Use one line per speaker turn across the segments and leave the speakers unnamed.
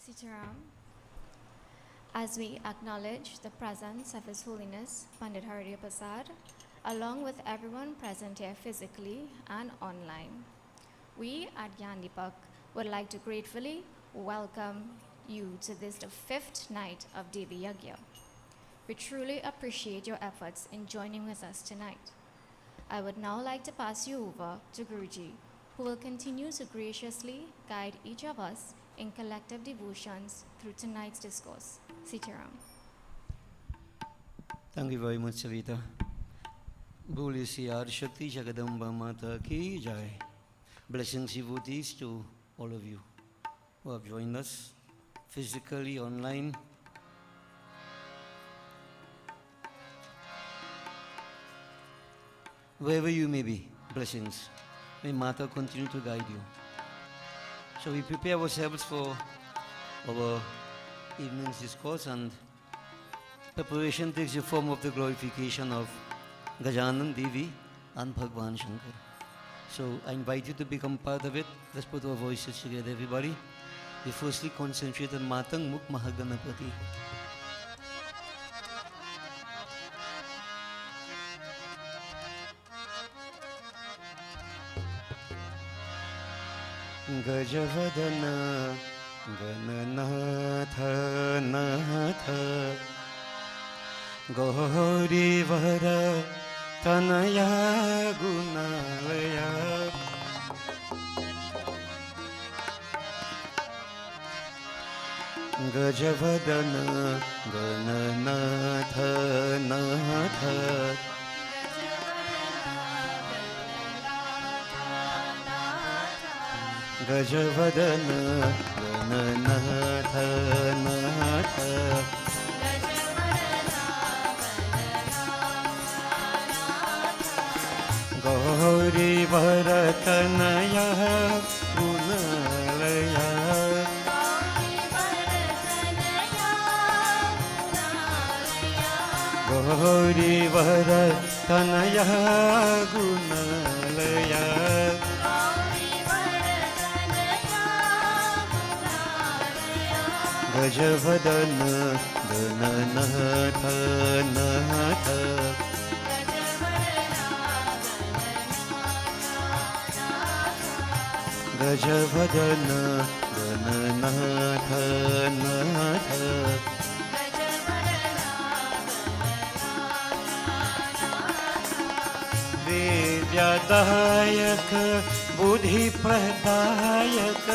Sitaram, as we acknowledge the presence of His Holiness Pandit Hariya Prasad, along with everyone present here physically and online, we at Gyandipak would like to gratefully welcome you to this, the fifth night of Devi Yagya. We truly appreciate your efforts in joining with us tonight. I would now like to pass you over to Guruji, who will continue to graciously guide each of us in collective devotions through tonight's discourse. Sitaram.
Thank you very much, Savita. Boli Siyar Shakti Jagadamba Mata Ki Jai. Blessings, devotees, to all of you who have joined us physically, online. Wherever you may be, blessings. May Mata continue to guide you. So we prepare ourselves for our evening's discourse, and preparation takes the form of the glorification of Gajanan Devi and Bhagwan Shankar. So I invite you to become part of it. Let's put our voices together, everybody. We firstly concentrate on Matang Muk Mahaganapati. Gajavadana Gananatha Natha Gaurivara Tanaya Gunalaya Gajavadana Gananatha Natha Gajavadana Gananatha Natha Gauri Bharatanaya Gunalaya Gauri Bharatanaya Gunalaya Gajavadana Gananatha Natha Gajavadana Gananatha Natha Vidyadayak Buddhi Pradayak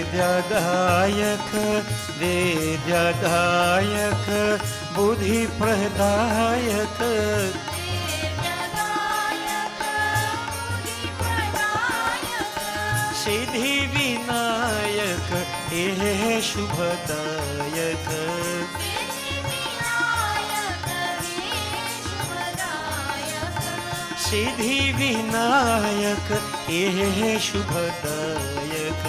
Vidyadayak Vidyadayak Buddhi Pradayak Siddhi Vinayak He Shubhadayak Siddhi Vinayak He Shubhadayak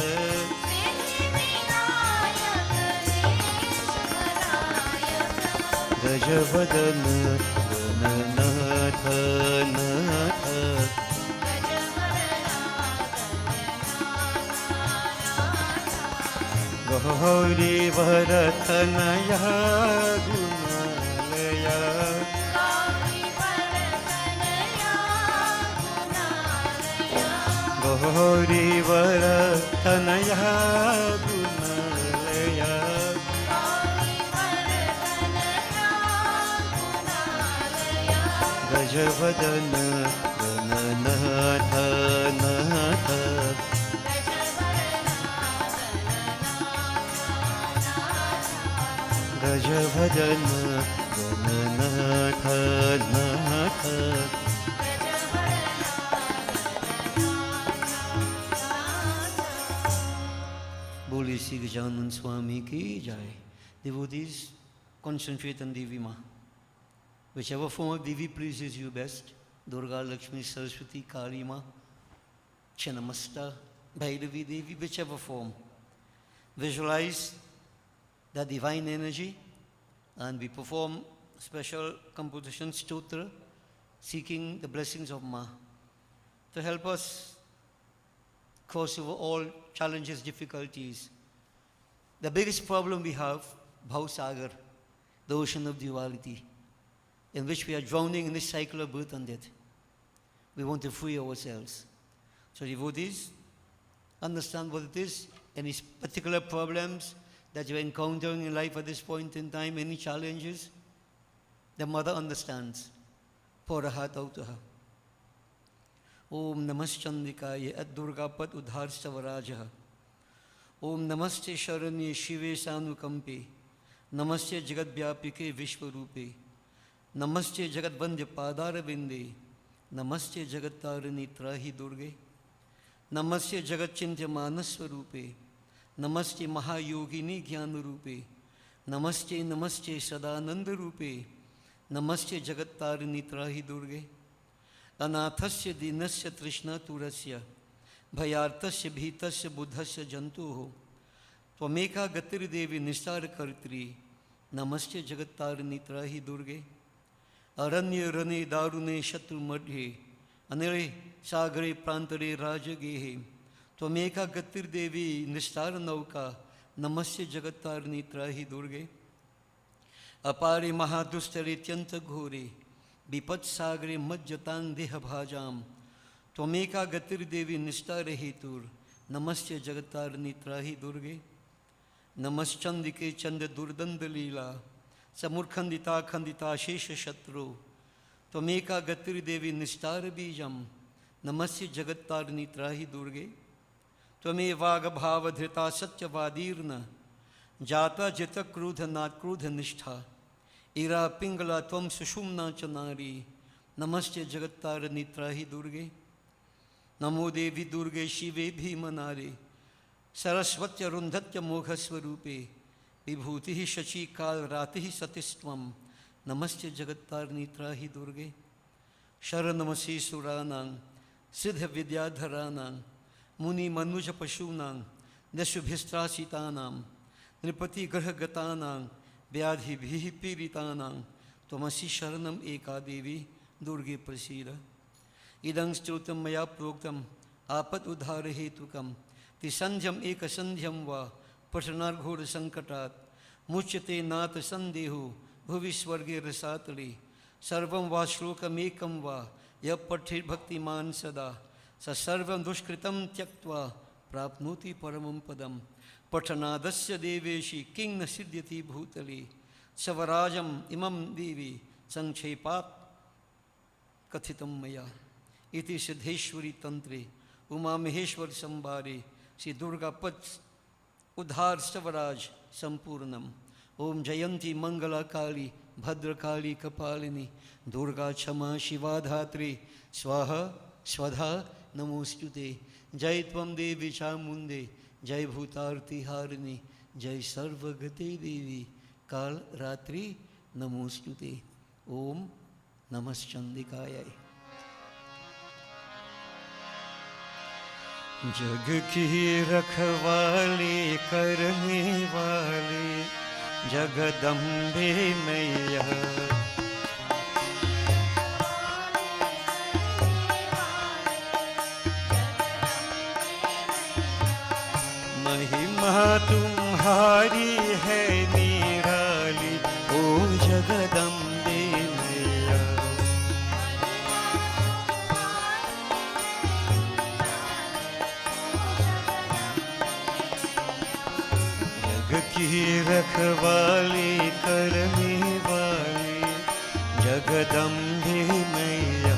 Gajavadana Gananatha Natha Gauri Bharatanaya Gunalaya Gauri Bharatanaya Gunalaya Gajavadana Gananatha Natha Gajavadana Gananatha Natha Boli Sri Gajanan Swami Ki Jai. Devotees, concentrate on Devi Ma. Whichever form of Devi pleases you best, Durga, Lakshmi, Saraswati, Kali Ma, Channamasta, Bhairavi Devi, whichever form. Visualize that divine energy, and we perform special composition stotra seeking the blessings of Ma. to help us cross over all challenges, difficulties. The biggest problem we have, Bhausagar, the ocean of duality, in which we are drowning in this cycle of birth and death. We want to free ourselves. So devotees, understand what it is, any particular problems that you're encountering in life at this point in time, any challenges, the mother understands. Pour a heart out to her. Om Namaschandikaya at Durgapat Udhar Stavarajaha. Om Namaste Sharanye Shive Sanukampe. Namaste Jagadvyapike Vishwarupe. Namaste Jagadvandya Padara Vinde. Namaste Jagattarani Trahi Durge. Namaste Jagatchintya Manaswarupe. Namaste Mahayogini Jnanarupe. Namaste Namaste Sadananda Rupe. Namaste Jagattarani Trahi Durge. Anathasya dinasya trishna turasya. Bhayartasya bhitasya buddhasya jantuho. Tvameka gatiri devi nistar kartri. Namaste Jagattarani Trahi Durge. Aranya rane darune shatru madhe. Anire sagare prantare rajagehe. Tvameka gatiri devi nistar nauka. Namaste Jagattarani Trahi Durge. Apare mahadustare tyanta ghore. Bipat sagre majjatan deha bhajam. Tvameka gatir devi nistare hetur. Namaste Jagattarani Trahi Durge. Namaschandike chanda durdanda leela. Samurkhandita khandita shesha shatru. Tvameka gatir devi nistare bijam. Namaste Jagattarani Trahi Durge. Tvame vaga bhava dhrita satyavadirna. Jata jita krudha nat krudha nishtha. Ira pingala tvam sushumna chanari. Namaste Jagattarani Trahi Durge. Namo Devi Durge Shive Bhimanare. Saraswatya Rundhatya Moghaswarupe. Vibhutihi Shachi Kal Ratihi Satistvam. Namaste Jagattarani Trahi Durge. Sharanamasi Suranang. Siddha Vidyadharanang. Muni Manuja Pashunang. Dashubhistrasitanam. Nripati Grahagatanang. Vyadhi bhihi piritanang. Tvamasi sharanam eka devi Durge prasida. Idang strutam maya proktam apat udhara hetukam. Tisandhyam eka sandhyam va patanar ghora sankatat. Muchyate nata sandehu bhuviswarge rasatali. Sarvam va shlokam ekam va yappathir bhakti man sada. Sa sarvam dushkritam tyaktva prapnoti paramam padam. Patanadasya deveshi king nasiddhyati bhutali. Savarajam imam devi sankshepat kathitam maya. Iti siddheshwari tantre Uma Maheshwar sambare Sri Durga Pat Udhar Savaraj Sampurnam. Om Jayanti Mangala Kali Bhadra Kali Kapalini Durga Chama Shiva Dhatri Swaha Swadha Namostute. Jai Tvam Devi Chamunde. Jai Bhutarti Harini. Jai Sarvagate Devi Kal Ratri Namostute. Om Namaschandikaya. जग की रखवाली करने वाली जगदम्बे मैया महिमा तुम्हारी है निराली ओ जगदम्बे मैया की रखवाली करने वाली जगदम्बे मैया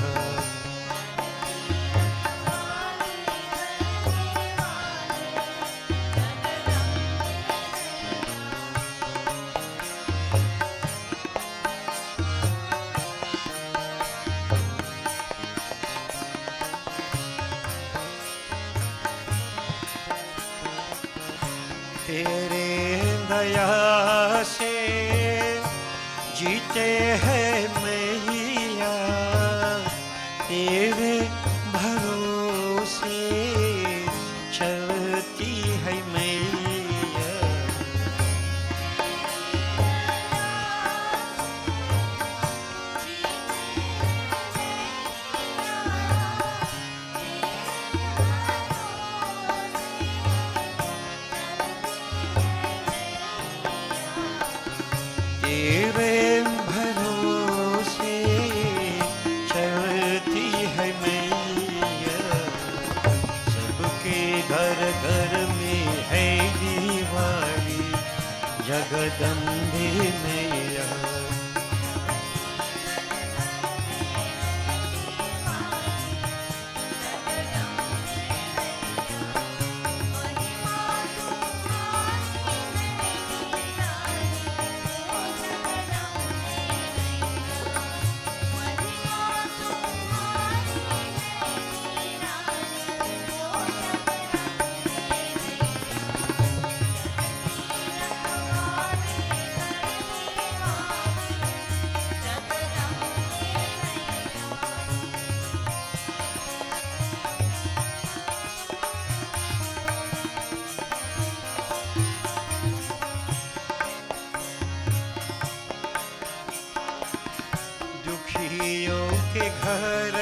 तेरे दया से जीते हैं मैया तेरे भरोसे चलती है मैया जगदम्बे मैया। दुखियों के घर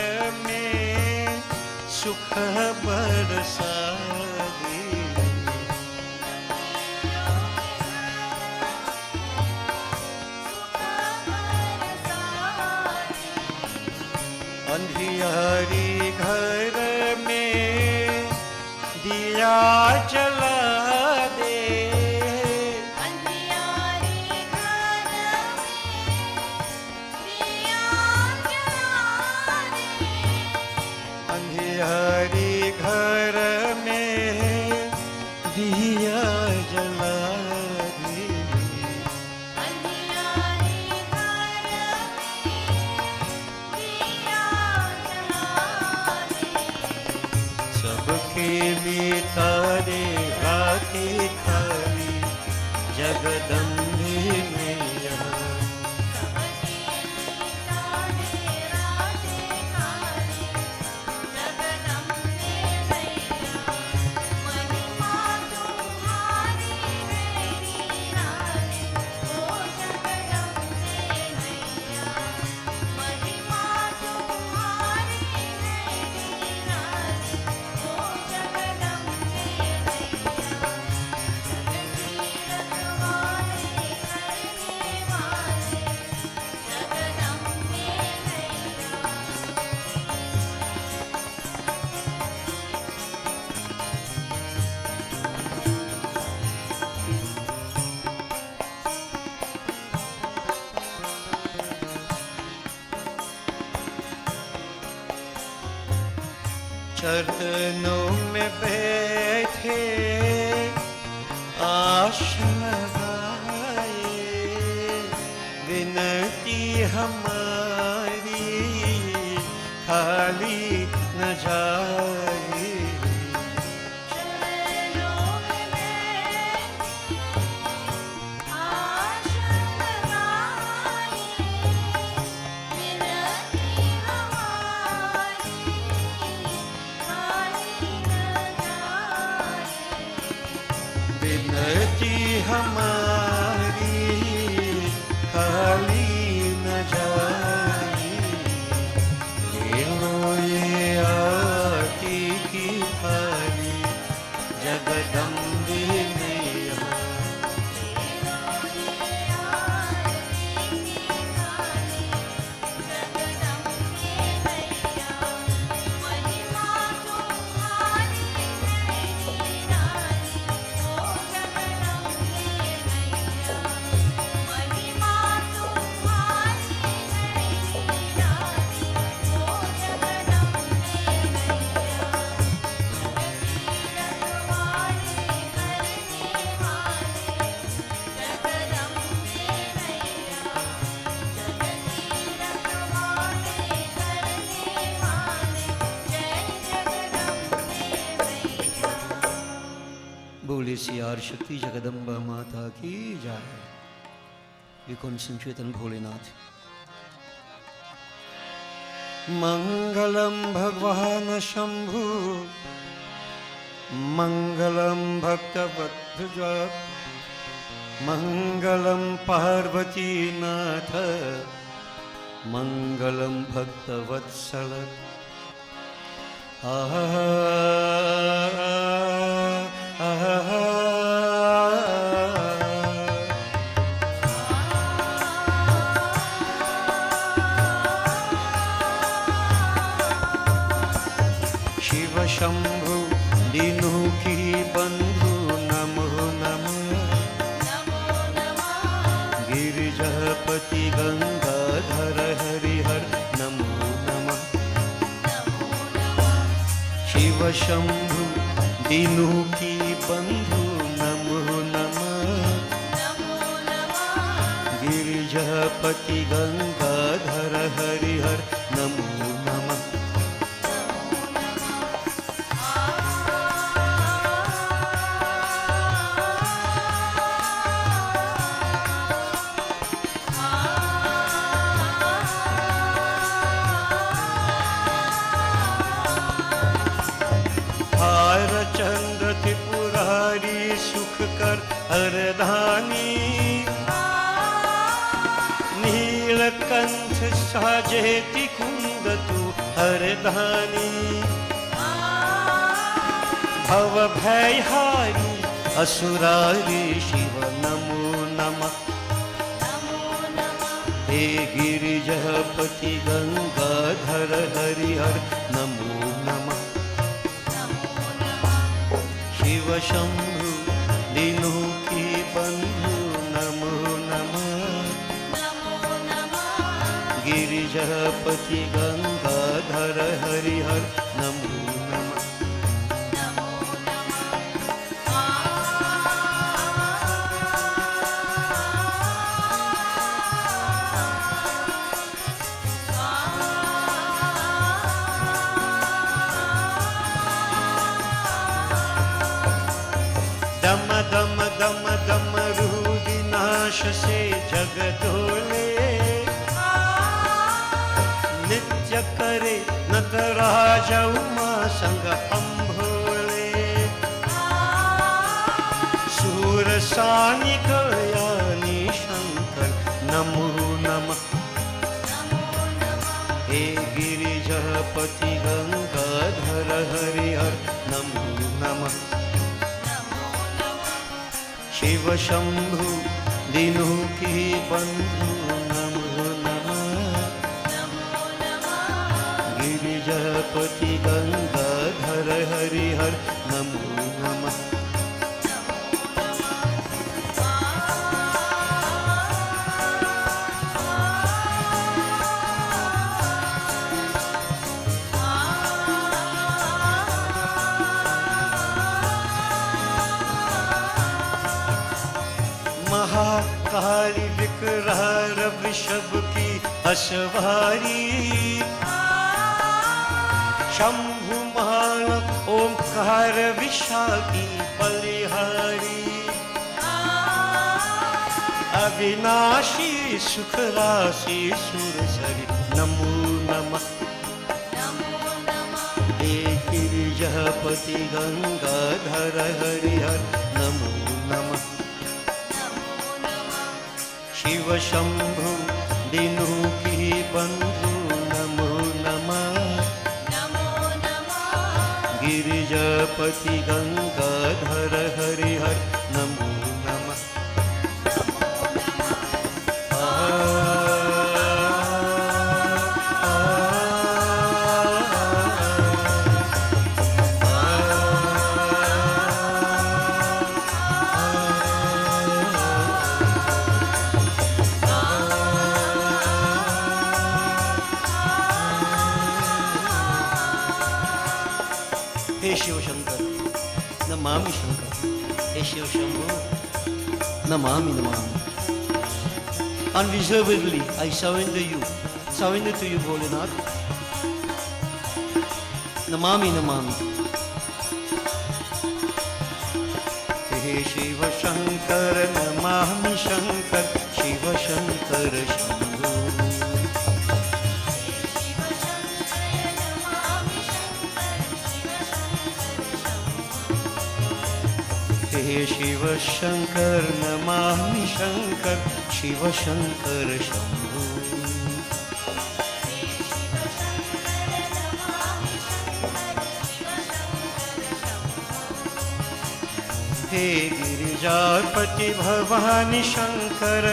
में सुख बरसा दे। अंधियारी घर में दिया जला दे। अंधियारी घर में दिया जला दे। सबके मिटा दे रातें खाली जगदम्बे मैया। चरणों में बैठे आश लगाए, विनती हमारी खाली न जाए। विनती हमारी खाली न जाए। ले लो ये आरती की थाली जगदम्बे मैया। बोले सियार शक्ति जगदम्बा माता की जय। We concentrate on Bholenath. मंगलम भगवान शंभु, मंगलम भक्तवत्सज, मंगलम पार्वती नाथ, मंगलम भक्तवत्सल। शिव शंभु दीनों की बंधु नमो नमः। गिरिजापति गंगाधर हरिहर नमो नमः। शिव शंभु दीनू की बंधु नमो नमः। गिरिजापति गंगाधर हरिहर नमो नमः। चंद्र त्रिपुरारी सुख कर हरदानी। नीलकंठ साजेति कुंद तू हरदानी। भव भयहारी असुरारी शिव नमो नमः। हे गिरिजापति गंगाधर हरिहर नमो नमः। शिव शंभु दीनू की बंधु नमो नमः। गिरिजापति गंगाधर हरिहर नमो नमः। दम दम दम दम विनाश से जग डोले। नित्य करे नटराज उमा संग हम भोले। सूर सानी कल्याणी शंकर नमो नमः। हे गिरिजापति गंगाधर हरिहर नमो नमः। शिव शंभु दीनू की बंधु नमो नमः। गिरिजापति गंगाधर हरिहर नमो नमः। महाकाली विकराल वृषभ की अश्वारी। शंभु मान ओंकार विशाखी बलिहारी। अविनाशी सुख राशि सुरसरी नमो नमः। हे गिरिजापति गंगाधर हरिहर नमो नमः। शिव शंभु दीनू की बंधु नमो नमः। गिरिजापति गंगाधर हरिहर नमो नमः। हे शिव शंकर नमामि शंकर। हे Shiv Shambhu Namami Namami. Unreservedly I surrender to you Bholenath. Namami Namami. हे शिव शंकर नमामि शंकर। शिव शंकर शंभु। हे शिव शंकर नमामि शंकर। शिव शंकर शंभु। हे गिरिजापति भवानी शंकर।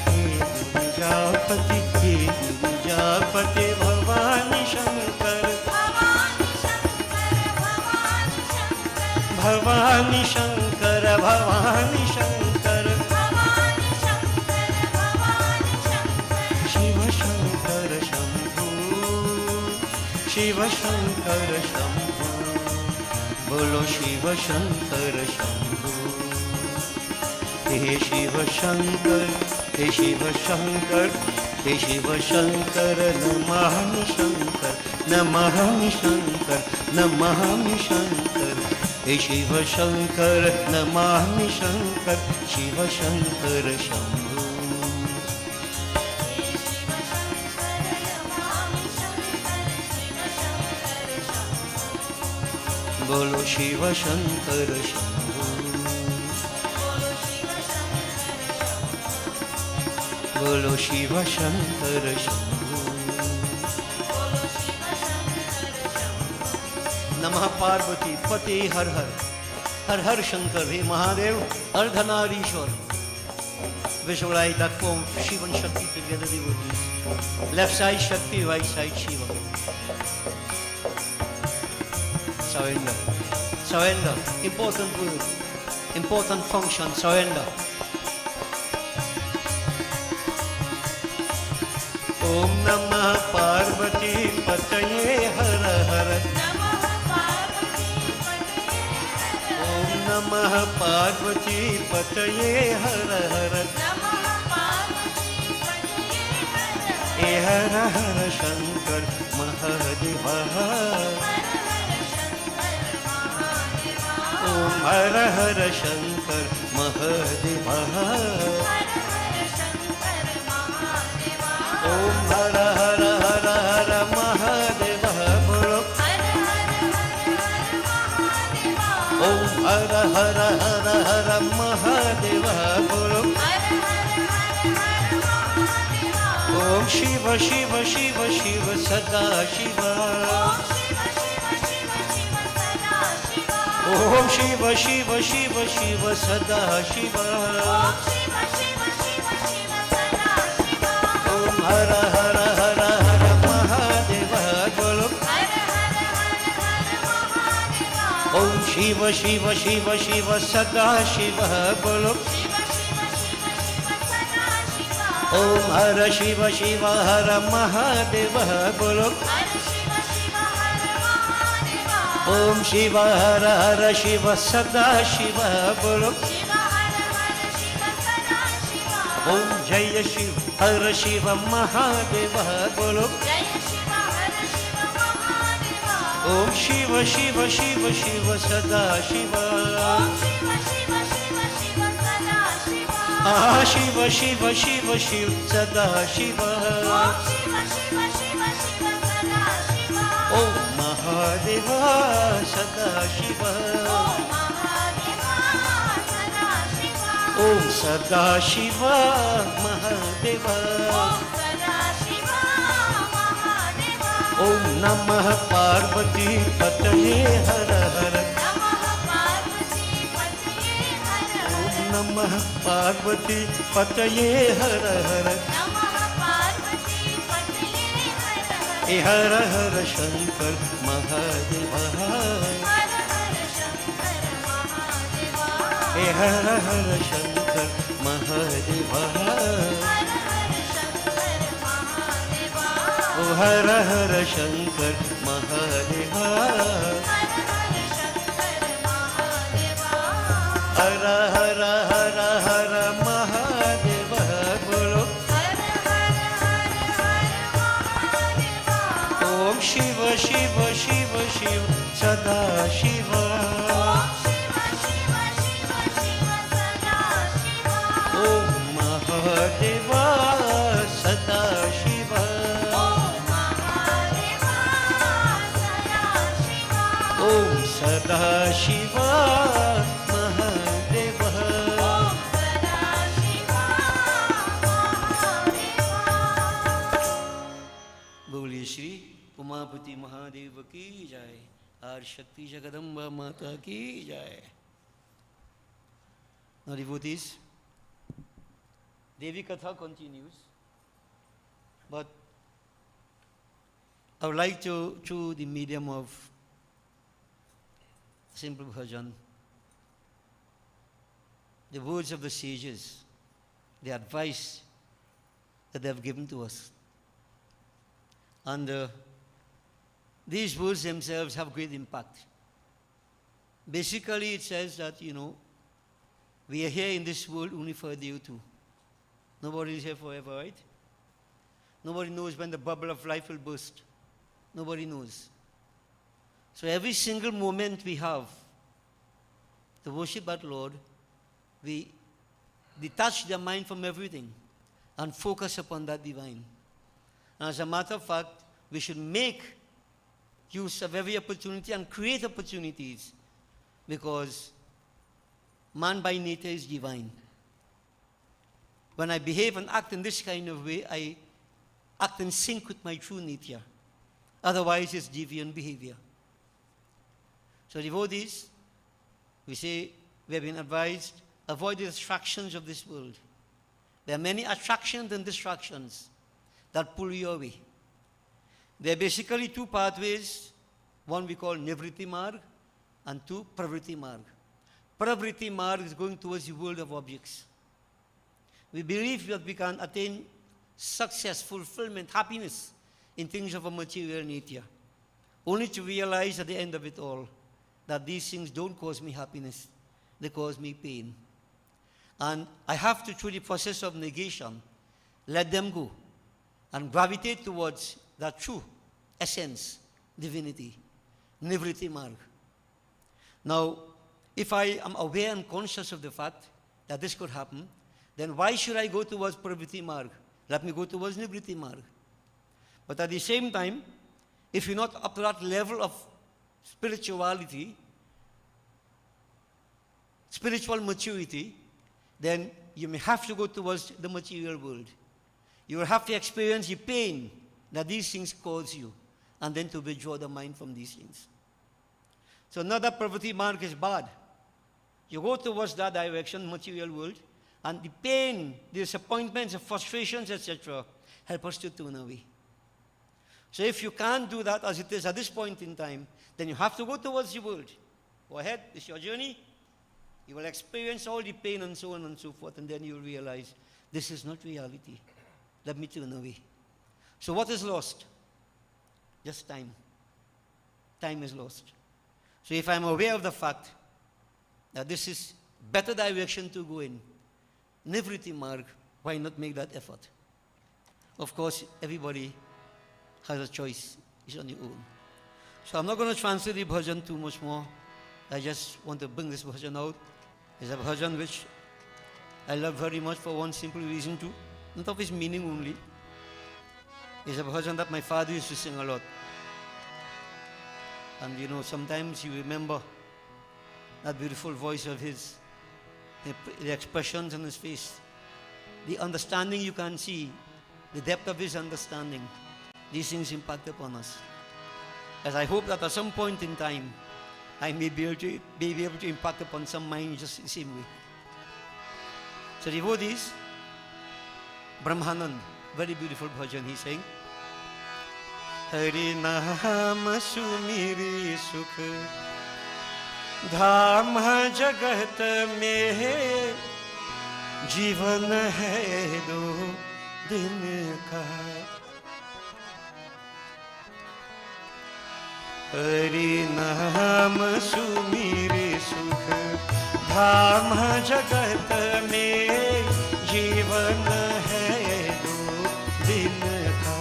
हे गिरिजापति भवानी शंकर। भवानी शंकर भवानी शंकर। शिव शंकर शंभो, बोलो शिव शंकर शंभो। हे शिव शंकर, हे शिव शंकर, हे शिव शंकर, नमामि शंकर, नमामि शंकर, नमामि शंकर। हे शिव शंकर, नमामि शंकर, शिव शंकर शंभो। बोलो शिव शंकर शंभो, बोलो शिव शंकर शंभो। नमः पार्वती पते हर हर, हर हर शंकर। हे Mahadev Ardhanarishvara. Visualize that form of Shiva and Shakti together, devotees. Left side Shakti, right side Shiva. Surrender. Surrender. Important word. Important function. Surrender. Om Namah Parvati Pataye Har Har. Om Namah Parvati Pataye Har Har. He Har Har Shankar Mahadeva. Om Har Har Shankar Mahadeva. Om Har Har Har Har Mahadeva. Bolo. Om Har Har Har Har Mahadeva. Bolo. Om Shiva Shiva Shiva Shiva Sada Shiva. Om Shiva Shiva Shiva Shiva Sada Shiva. Om Har Har Har Har Mahadeva. Bolo. Om Shiva Shiva Shiva Shiva Sada Shiva. Bolo. Om Har Shiva Shiva Har Mahadeva. Bolo. Om Shiva Har Har Shiva Sada Shiva. Bolo. Om Jaya Shiva Har Shiva Mahadeva. Bolo. Om Shiva Shiva Shiva Shiva Sada Shiva. Ah Shiva Shiva Shiva Shiva Sada Shiva. Om Mahadeva Sada Shiva. Om Sada Shiva Mahadeva. Om Namah Parvati Pataye Har Har. Om Namah Parvati Pataye Har Har. He Har Har Shankar Mahadeva. He Har Har Shankar Mahadeva. Oh Har Har Shankar Mahadeva. Har Har Har Har Mahadeva. Bolo. Om Shiva Shiva Shiva Shiva Sada Shiva. Om Mahadeva Sada Shiva. Om Sada Shiva Mahadeva. बोलिए श्री उमापति महादेव की जय। Are शक्ति जगदम्बा माता की जय। Now devotees, Devi Katha continues, but I would like to, through the medium of simple bhajan, the words of the sages, the advice that they have given to us under these words themselves have great impact. Basically, it says that, we are here in this world only for a day or two. Nobody is here forever, right? Nobody knows when the bubble of life will burst. Nobody knows. So every single moment we have to worship our Lord, we detach their mind from everything and focus upon that divine. And as a matter of fact, we should make use of every opportunity and create opportunities, because man by nature is divine. When I behave and act in this kind of way, I act in sync with my true nature. Otherwise, it's deviant behavior. So devotees, we say, we have been advised, avoid the distractions of this world. There are many attractions and distractions that pull you away. There are basically two pathways. One we call Nivriti Marg, and two, Pravriti Marg. Pravriti Marg is going towards the world of objects. We believe that we can attain success, fulfillment, happiness in things of a material nature, only to realize at the end of it all that these things don't cause me happiness, they cause me pain. And I have to, through the process of negation, let them go and gravitate towards that true essence, divinity, Nivriti Marg. Now, if I am aware and conscious of the fact that this could happen, then why should I go towards Pravriti Marg? Let me go towards Nivriti Marg. But at the same time, if you're not up to that level of spirituality, spiritual maturity, then you may have to go towards the material world. You will have to experience the pain that these things cause you, and then to withdraw the mind from these things. So not that Pravriti Marg is bad. You go towards that direction, material world, and the pain, the disappointments, the frustrations, etc., help us to turn away. So if you can't do that as it is at this point in time, then you have to go towards the world. Go ahead, it's your journey. You will experience all the pain and so on and so forth, and then you will realize, this is not reality. Let me turn away. So what is lost? Just time. Time is lost. So if I'm aware of the fact that this is better direction to go in, Nivriti Marg, why not make that effort? Of course, everybody has a choice. It's on your own. So I'm not going to translate the bhajan too much more. I just want to bring this bhajan out. It's a bhajan which I love very much for one simple reason too. Not of its meaning only. It's a bhajan that my father used to sing a lot. And sometimes you remember that beautiful voice of his, the expressions on his face, the understanding you can see, the depth of his understanding. These things impact upon us. As I hope that at some point in time, I may be able to impact upon some minds just the same way. So devotees, Brahmanand, very beautiful bhajan he sang. Hari Naam Sumiri Sukh Dham Jagat Mein Jivan Hai Do Din Ka Hari Naam Sumiri Sukh Dham Jagat Mein Jivan Hai Do Din Ka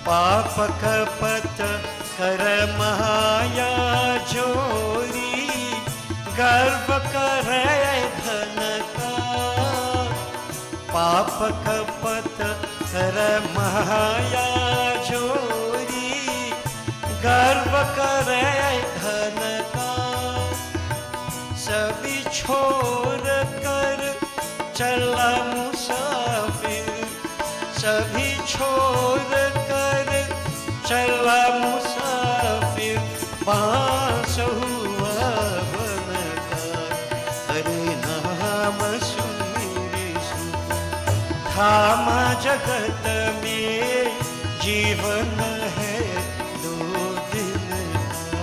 पाप कपट कर माया जोरी गर्व करे धन का पाप कपट कर माया जोरी गर्व करे धन का सभी छोड़ कर चला मुसाफिर सभी छोड़ चला मुसाफिर पास हुआ बन का हरे नाम सुमिरे सुख धाम जगत में जीवन है दो दिन का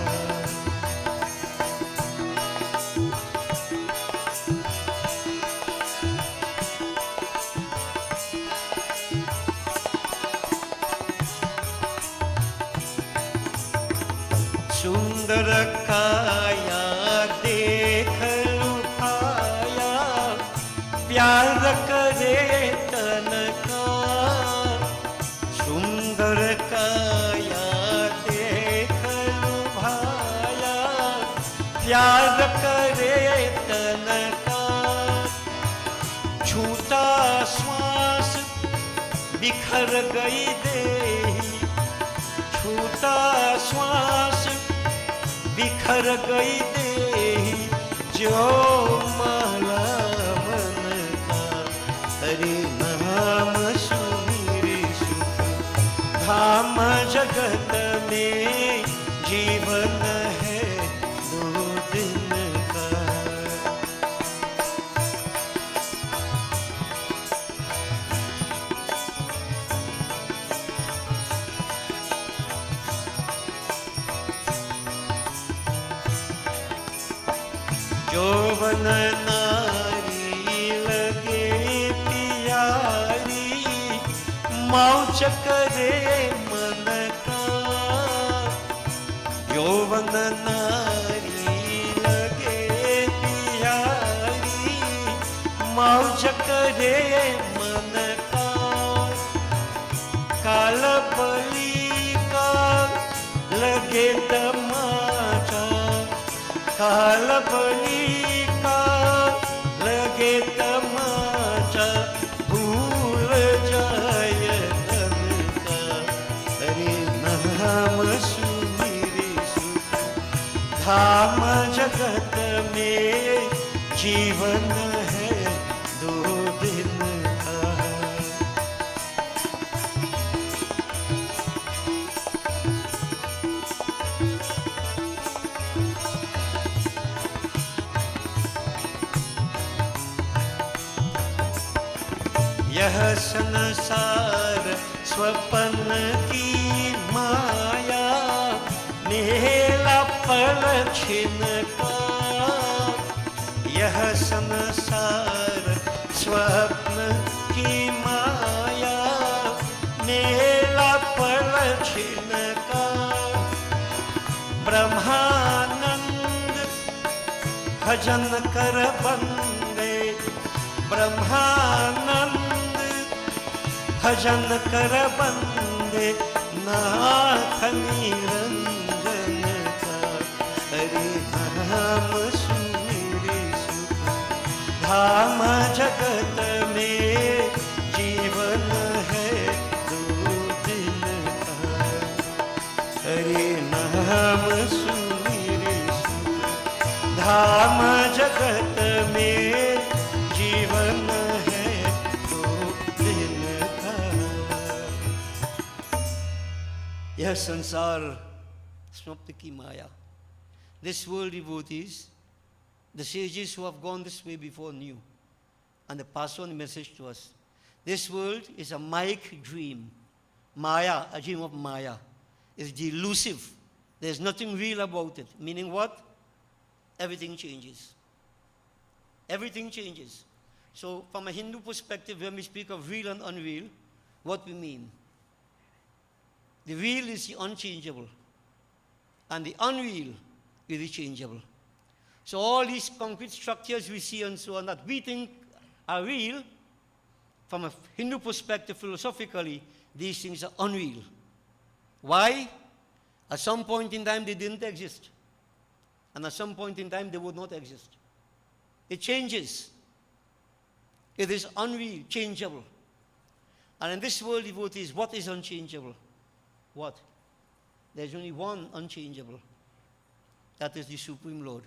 सुंदर काया देख लुभाया, प्यार करे तन का। सुंदर काया देख लुभाया, प्यार करे तन का। छूटा श्वास बिखर गई देही, छूटा श्वास बिखर गई देही। जो माला मन का, हरि नाम सुमिरे सुख। धाम जगत में जीवन है 2 दिन का। यौवन नारी लगे प्यारी, मौज करे मन का। यौवन नारी लगे प्यारी, मौज करे मन का। काल बलि का लगे तमाचा, काल बलि का लगे तमाचा। भूल जाय तन का, हरि नाम सुमिरे सुख। धाम जगत में जीवन है 2 दिन का। यह संसार स्वप्न की माया, मेला पल छिन का। यह संसार स्वप्न की माया, मेला पल छिन का। ब्रह्मानंद भजन कर बंदे, ब्रह्मानंद भजन कर बंदे। नाथ निरंजन का, हरि नाम सुमिरे सुख। धाम जगत में जीवन है 2 दिन का। हरि नाम सुमिरे सुख। धाम जगत में जीवन है 2 दिन का। यह संसार स्वप्न की माया. This world, devotees, the sages who have gone this way before knew, and they pass on the message to us. This world is a Mayic dream. Maya, a dream of Maya, is delusive. There's nothing real about it. Meaning what? Everything changes. Everything changes. So from a Hindu perspective, when we speak of real and unreal, what we mean? The real is the unchangeable, and the unreal is the changeable. So all these concrete structures we see and so on that we think are real, from a Hindu perspective, philosophically, these things are unreal. Why? At some point in time they didn't exist. And at some point in time they would not exist. It changes. It is unreal, changeable. And in this world, devotees, what is unchangeable? What? There's only one unchangeable. That is the Supreme Lord.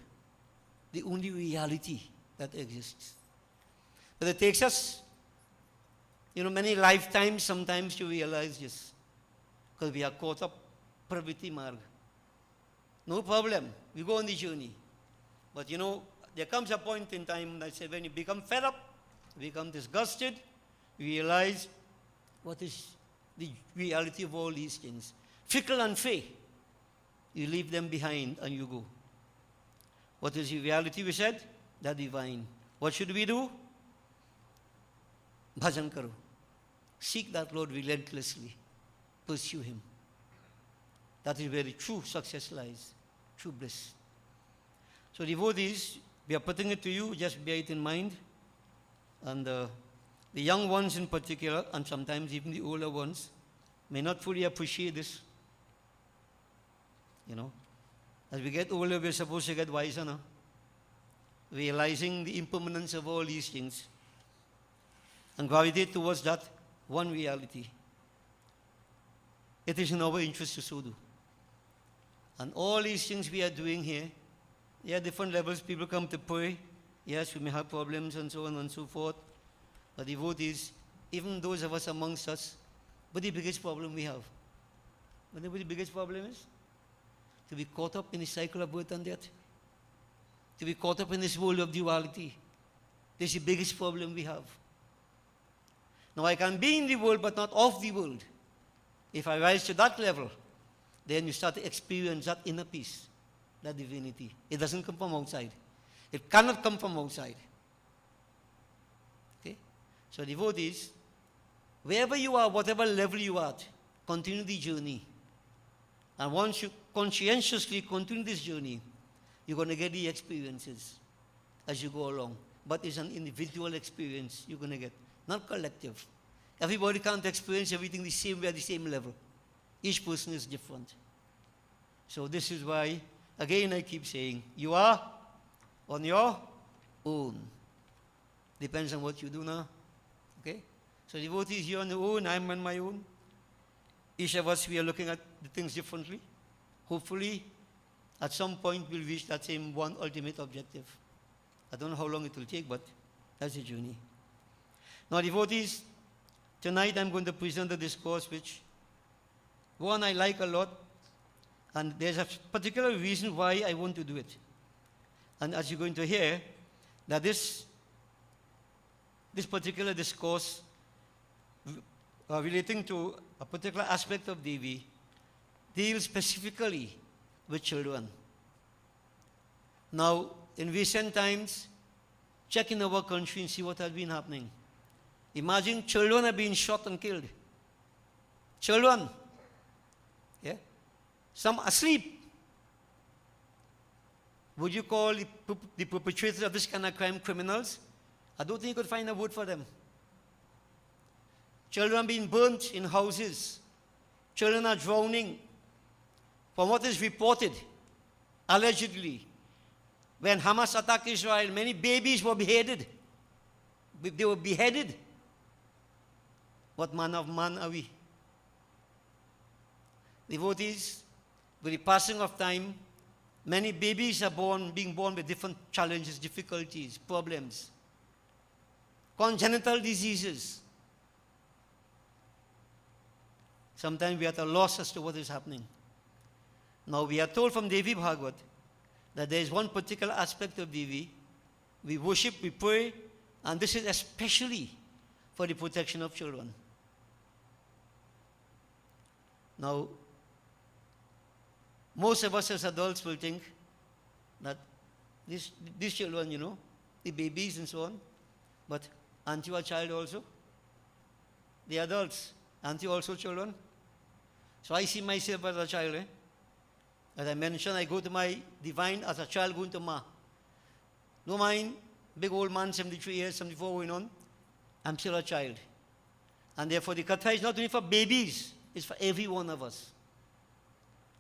The only reality that exists. But it takes us, many lifetimes sometimes to realize this. Because we are caught up pravritti marg. No problem. We go on the journey. But there comes a point in time, I said, when you become fed up, become disgusted, realize what is the reality of all these things. Fickle and fey. You leave them behind and you go. What is the reality we said? The divine. What should we do? Bhajan karo. Seek that Lord relentlessly. Pursue Him. That is where the true success lies. true bliss. So devotees, we are putting it to you, just bear it in mind. And the young ones in particular, and sometimes even the older ones, may not fully appreciate this. You know, as we get older, we're supposed to get wiser now, realizing the impermanence of all these things and gravitate towards that one reality. It is in our interest to so do. And all these things we are doing here, there are different levels. People come to pray. Yes, we may have problems and so on and so forth. But devotees, even those of us amongst us, but the biggest problem we have, what the biggest problem is? To be caught up in the cycle of birth and death. To be caught up in this world of duality. This is the biggest problem we have. Now I can be in the world but not of the world. If I rise to that level, then you start to experience that inner peace, that divinity. It doesn't come from outside. It cannot come from outside. Okay? So devotees, wherever you are, whatever level you are at, continue the journey. And once you conscientiously continue this journey, you're going to get the experiences as you go along. But it's an individual experience you're going to get, not collective. Everybody can't experience everything the same way at the same level. Each person is different. So this is why, again, I keep saying, you are on your own. Depends on what you do now. Okay? So devotees, you're on your own, I'm on my own. Each of us, we are looking at the things differently. Hopefully, at some point, we'll reach that same one ultimate objective. I don't know how long it will take, but that's the journey. Now, devotees, tonight I'm going to present a discourse which, one, I like a lot, and there's a particular reason why I want to do it. And as you're going to hear, that this particular discourse relating to a particular aspect of Devi deals specifically with children. Now, in recent times, check in our country and see what has been happening. Imagine children are being shot and killed. Children. Yeah? Some asleep. Would you call the perpetrators of this kind of crime criminals? I don't think you could find a word for them. Children being burnt in houses. Children are drowning. From what is reported, allegedly, when Hamas attacked Israel, many babies were beheaded. They were beheaded. What manner of man are we? Devotees, with the passing of time, many babies are being born with different challenges, difficulties, problems, congenital diseases. Sometimes we are at a loss as to what is happening. Now we are told from Devi Bhagavad that there is one particular aspect of Devi. We worship, we pray, and this is especially for the protection of children. Now, most of us as adults will think that these children, you know, the babies and so on, but aren't you a child also? The adults, aren't you also children? So I see myself as a child. As I mentioned, I go to my divine as a child going to Ma. No mind, big old man, 73 years, 74 going on, I'm still a child. And therefore the katha is not only for babies, it's for every one of us.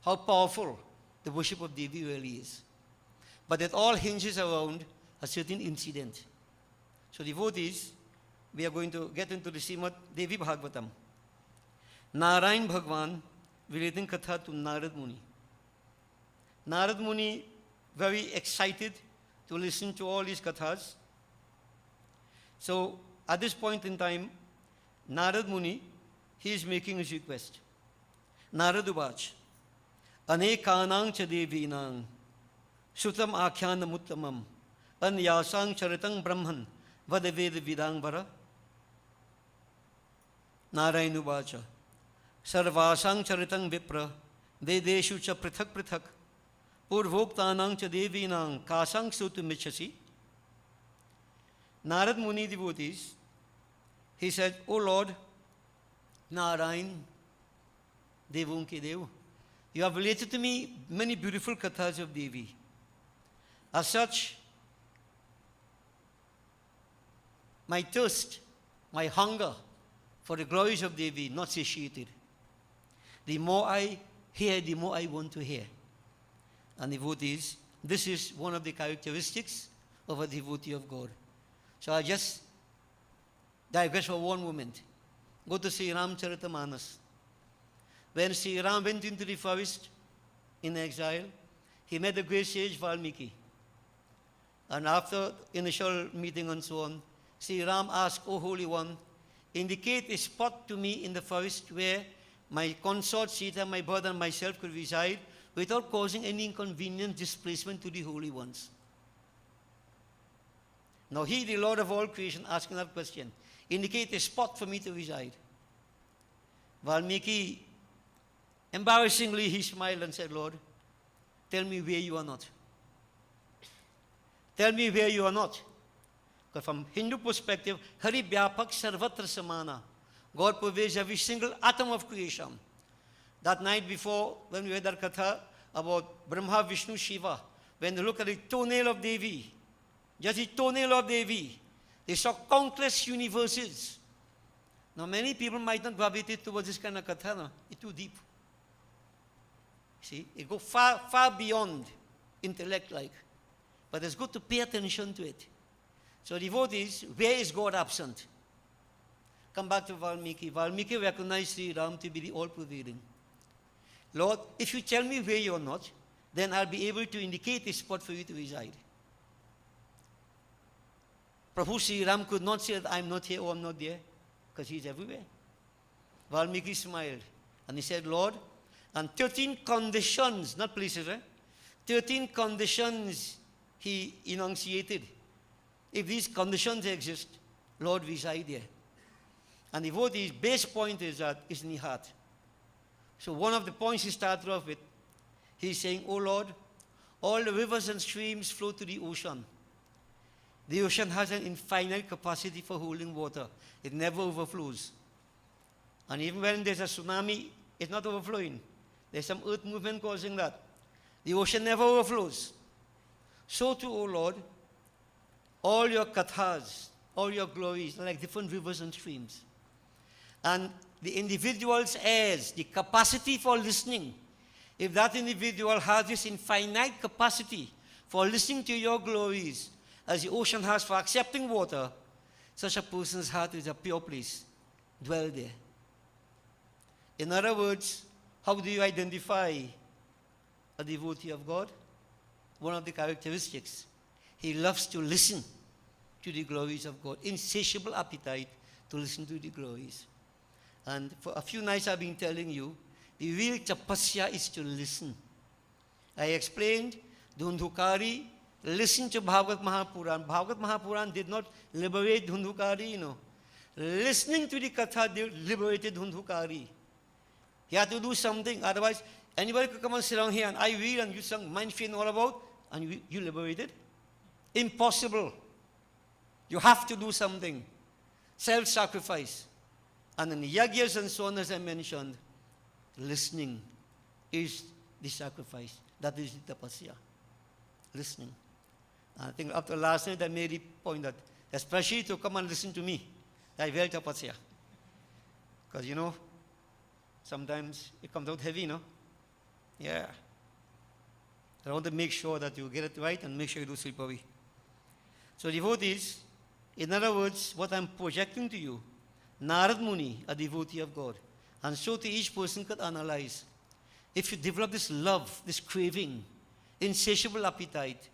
How powerful the worship of Devi really is. But it all hinges around a certain incident. So devotees, we are going to get into the Srimad Devi Bhagavatam. Narayan Bhagwan relating katha to Narad Muni. Narad Muni, very excited to listen to all these kathas. So, at this point in time, Narad Muni, he is making his request. Narad Ubach, Anekanang cha devinang, Sutam akhyana muttamam, Anyasang charitang brahman, Vadaveda vidang vara. Narayan Ubacha, Sarvasang charitang vipra, Vedeshu cha prithak prithak, Purvoktanang cha devinang kasang sutumichasi. Narad Muni devotees, he said, O Lord, Narayan, Devon ke Dev, You have related to me many beautiful kathas of Devi. As such, my thirst, my hunger for the glories of Devi not satiated. The more I hear, the more I want to hear. And devotees, this is one of the characteristics of a devotee of God. So I just digress for one moment. Go to Sri Ramcharitamanas. When Sri Ram went into the forest in exile, he met the great sage Valmiki. And after initial meeting and so on, Sri Ram asked, O Holy One, indicate a spot to me in the forest where my consort Sita, my brother and myself could reside without causing any inconvenience, displacement to the holy ones. Now he, the Lord of all creation, asking that question, indicate a spot for me to reside. Valmiki, embarrassingly, he smiled and said, Lord, tell me where you are not. Tell me where you are not. Because from Hindu perspective, Hari Vyapak Sarvatra Samana. God pervades every single atom of creation. That night before, when we had our katha about Brahma, Vishnu, Shiva, when they look at the toenail of Devi, just the toenail of Devi, they saw countless universes. Now many people might not gravitate towards this kind of katha, no? It's too deep. See, it goes far, far beyond intellect like. But it's good to pay attention to it. So devotees, where is God absent? Come back to Valmiki. Valmiki recognized Sri Ram to be the all-pervading. Lord, if you tell me where you are not, then I'll be able to indicate a spot for you to reside. Prabhu Sri Ram could not say that I'm not here or I'm not there, because he's everywhere. Valmiki smiled and he said, Lord, and 13 conditions, not places, 13 conditions he enunciated. If these conditions exist, Lord, reside there. And the devotee's base point is that it's in the heart. So one of the points he started off with, he's saying, oh Lord, all the rivers and streams flow to the ocean. The ocean has an infinite capacity for holding water. It never overflows. And even when there's a tsunami, it's not overflowing. There's some earth movement causing that. The ocean never overflows. So too, O Lord, all your kathas, all your glories are like different rivers and streams. And the individual's heirs, the capacity for listening, if that individual has this infinite capacity for listening to your glories, as the ocean has for accepting water, such a person's heart is a pure place. Dwell there. In other words, how do you identify a devotee of God? One of the characteristics, he loves to listen to the glories of God. Insatiable appetite to listen to the glories. And for a few nights I've been telling you, the real tapasya is to listen. I explained, Dhundhukari listened to Bhagavad Mahapuran. Bhagavad Mahapuran did not liberate Dhundhukari, you know. Listening to the katha liberated Dhundhukari. He had to do something, otherwise anybody could come and sit down here and I read and you sing mind free and all about, and you liberated? Impossible. You have to do something. Self-sacrifice. And in yagyas and so on, as I mentioned, listening is the sacrifice. That is the tapasya. Listening. I think after last night I made the point that, especially to come and listen to me, I very tapasya. Because you know, sometimes it comes out heavy, no? Yeah. I want to make sure that you get it right and make sure you do sleep away. So devotees, in other words, what I'm projecting to you, Narad Muni, a devotee of God, and so to each person could analyze. If you develop this love, this craving, insatiable appetite,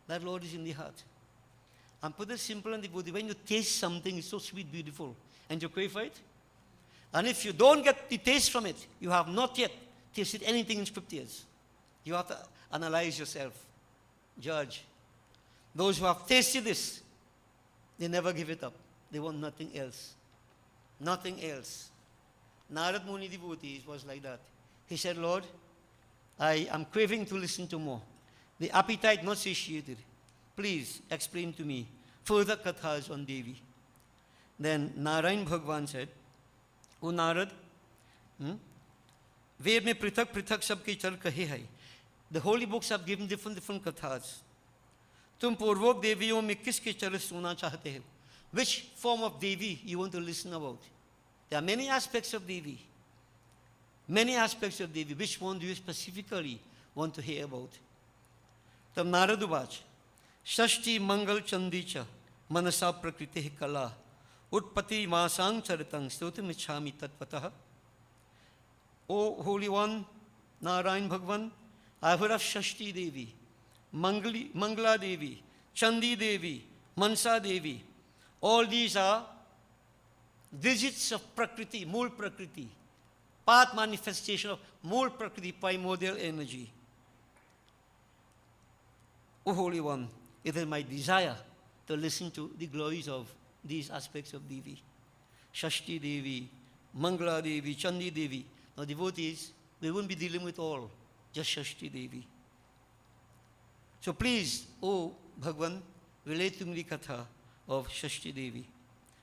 that Lord is in the heart. And put it simple and devotee, when you taste something, it's so sweet, beautiful, and you crave for it. And if you don't get the taste from it, you have not yet tasted anything in scriptures. You have to analyze yourself, judge. Those who have tasted this, they never give it up. They want nothing else. Nothing else. Narad Muni devotee was like that. He said, Lord, I am craving to listen to more. The appetite not satiated. Please explain to me further kathas on Devi. Then Narayan Bhagwan said, O Narad, वेद में पृथक पृथक सबके चल कहे हैं. The holy books have given different kathas. तुम पूर्वोक देवियों में किसके चरित्र सुनना चाहते हो? Which form of Devi you want to listen about? There are many aspects of Devi. Many aspects of Devi. Which one do you specifically want to hear about? तब नारद उवाच षष्ठी मंगल चंदी च मनसा प्रकृति कला उत्पत्ति मासांग चरितं स्तोत्रमिच्छामि तत्वतः. O Holy One, Narayan Bhagavan, I have heard of Shashti Devi, Mangala Devi, Chandi Devi, Mansa Devi. All these are digits of Prakriti, Mool Prakriti, path manifestation of Mool Prakriti, primordial energy. O Holy One, it is my desire to listen to the glories of these aspects of Devi. Shashti Devi, Mangala Devi, Chandi Devi. Now devotees, we won't be dealing with all, just Shashti Devi. So please, O Bhagavan, relate to me the katha of Shashti Devi.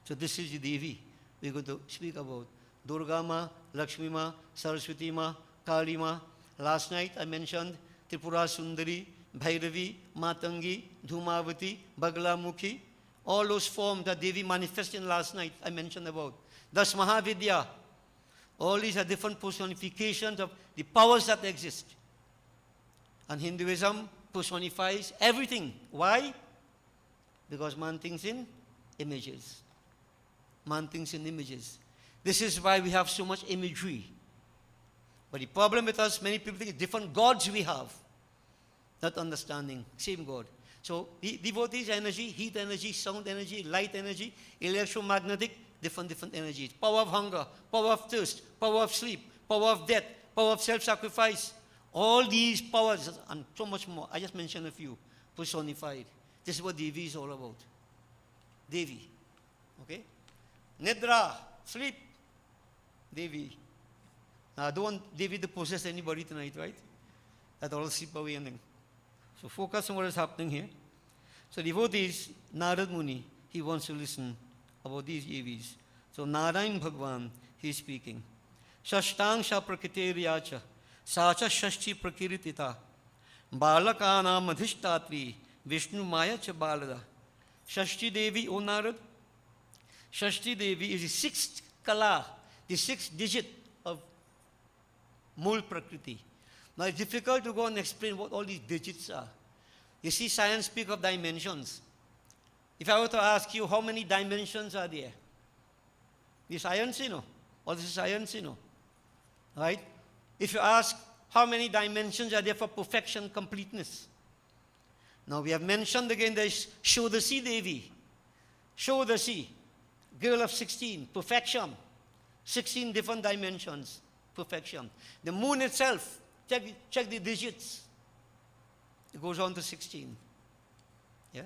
So this is the Devi we're going to speak about. Durga Ma, Lakshmi Ma, Saraswati Ma, Kali Ma. Last night I mentioned Tripura Sundari, Bhairavi, Matangi, Dhumavati, Baglamukhi. All those forms that Devi manifested last night I mentioned about. Thus Mahavidya. All these are different personifications of the powers that exist. And Hinduism personifies everything. Why? Because man thinks in images. Man thinks in images. This is why we have so much imagery. But the problem with us, many people think it's different gods we have. Not understanding, same God. So the devotees energy, heat energy, sound energy, light energy, electromagnetic, different energies. Power of hunger, power of thirst, power of sleep, power of death, power of self-sacrifice. All these powers and so much more. I just mentioned a few, personified. This is what Devi is all about. Devi. Okay? Nidra, sleep. Devi. Now I don't want Devi to possess anybody tonight, right? That all sleep away and then. So focus on what is happening here. So devotees, Narad Muni, he wants to listen about these Devis. So Narayan Bhagwan, he is speaking. Shashtangsha prakritiryacha, sacha shashti prakiritita, balakana madhishtatri, Vishnu Maya cha balada. Shashti Devi, O Narad, Shashti Devi is the sixth kala, the sixth digit of Mool Prakriti. Now it's difficult to go and explain what all these digits are. You see, science speaks of dimensions. If I were to ask you how many dimensions are there, the science, you know, all this is science, you know, right? If you ask how many dimensions are there for perfection, completeness. Now we have mentioned again there is Shodasi Devi, Shodasi, girl of 16, perfection, 16 different dimensions, perfection. The moon itself, check the digits, it goes on to 16. Yeah?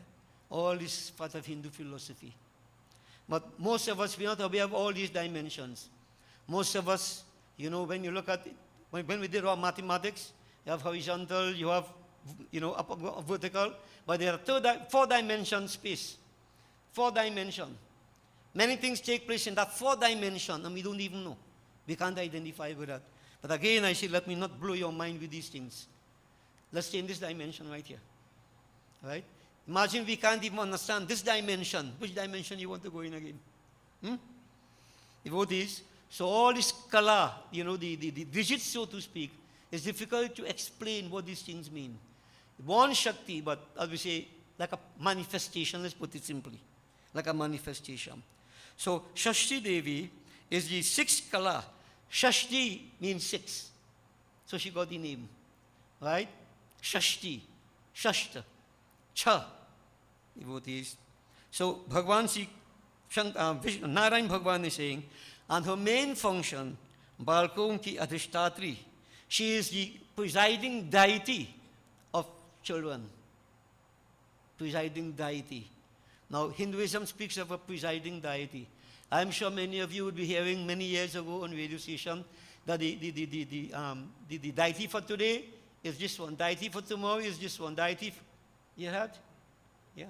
All this part of Hindu philosophy. But most of us, we are not aware of all these dimensions. Most of us, you know, when you look at it, when we did our mathematics, you have horizontal, you have, you know, vertical, but there are four dimension space. 4 dimension. Many things take place in that 4 dimension, and we don't even know. We can't identify with that. But again, I say, let me not blow your mind with these things. Let's stay in this dimension right here. Right? Imagine we can't even understand this dimension. Which dimension you want to go in again? Devotees. So all this kala, you know, the digits, so to speak, it's difficult to explain what these things mean. One Shakti, but as we say, like a manifestation, let's put it simply. Like a manifestation. So Shashti Devi is the 6th kala. Shashti means 6. So she got the name. Right? Shashti. Shashta. Cha. Devotees. So Bhagwan Narayan Bhagwan is saying, and her main function, Balkon ki Adhishtatri, she is the presiding deity of children. Presiding deity. Now, Hinduism speaks of a presiding deity. I'm sure many of you would be hearing many years ago on radio station that the deity for today is this one. Deity for tomorrow is this one. Deity, you heard? Yeah.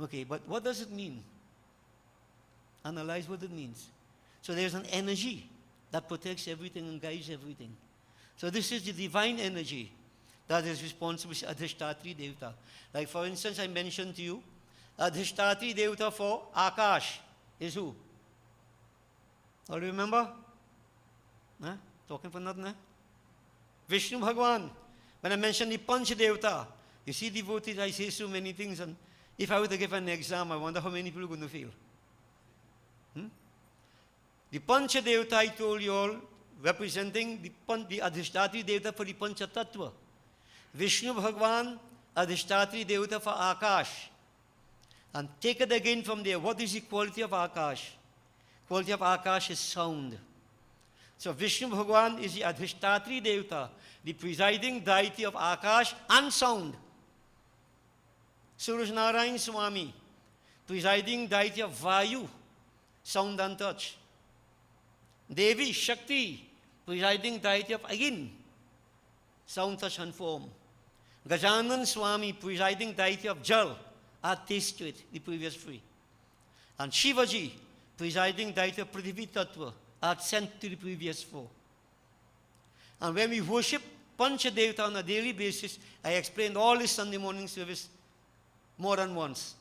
Okay, but what does it mean? Analyze what it means. So there's an energy that protects everything and guides everything. So this is the divine energy that is responsible for Adhishtatri Devata. Like for instance, I mentioned to you, Adhishtatri Devata for Akash is who? All you remember? Huh? Talking for nothing, eh? Vishnu Bhagwan. When I mentioned the Panch Devata, you see devotees, I say so many things, and if I were to give an exam, I wonder how many people are going to fail. The Pancha Devata, I told you all, representing the Adhishtatri Devata for the Pancha Tattva. Vishnu Bhagwan, Adhishtatri Devata for Akash. And take it again from there. What is the quality of Akash? Quality of Akash is sound. So Vishnu Bhagwan is the Adhishtatri Devata, the presiding deity of Akash and sound. Suraj Narayan Swami, presiding deity of Vayu, sound and touch. Devi Shakti, presiding deity of again, sound, touch and form. Gajanan Swami, presiding deity of Jal, add taste to it, the previous three. And Shivaji, presiding deity of Prithvi Tattva, add scent to the previous four. And when we worship Pancha Devata on a daily basis, I explained all this Sunday morning service more than once.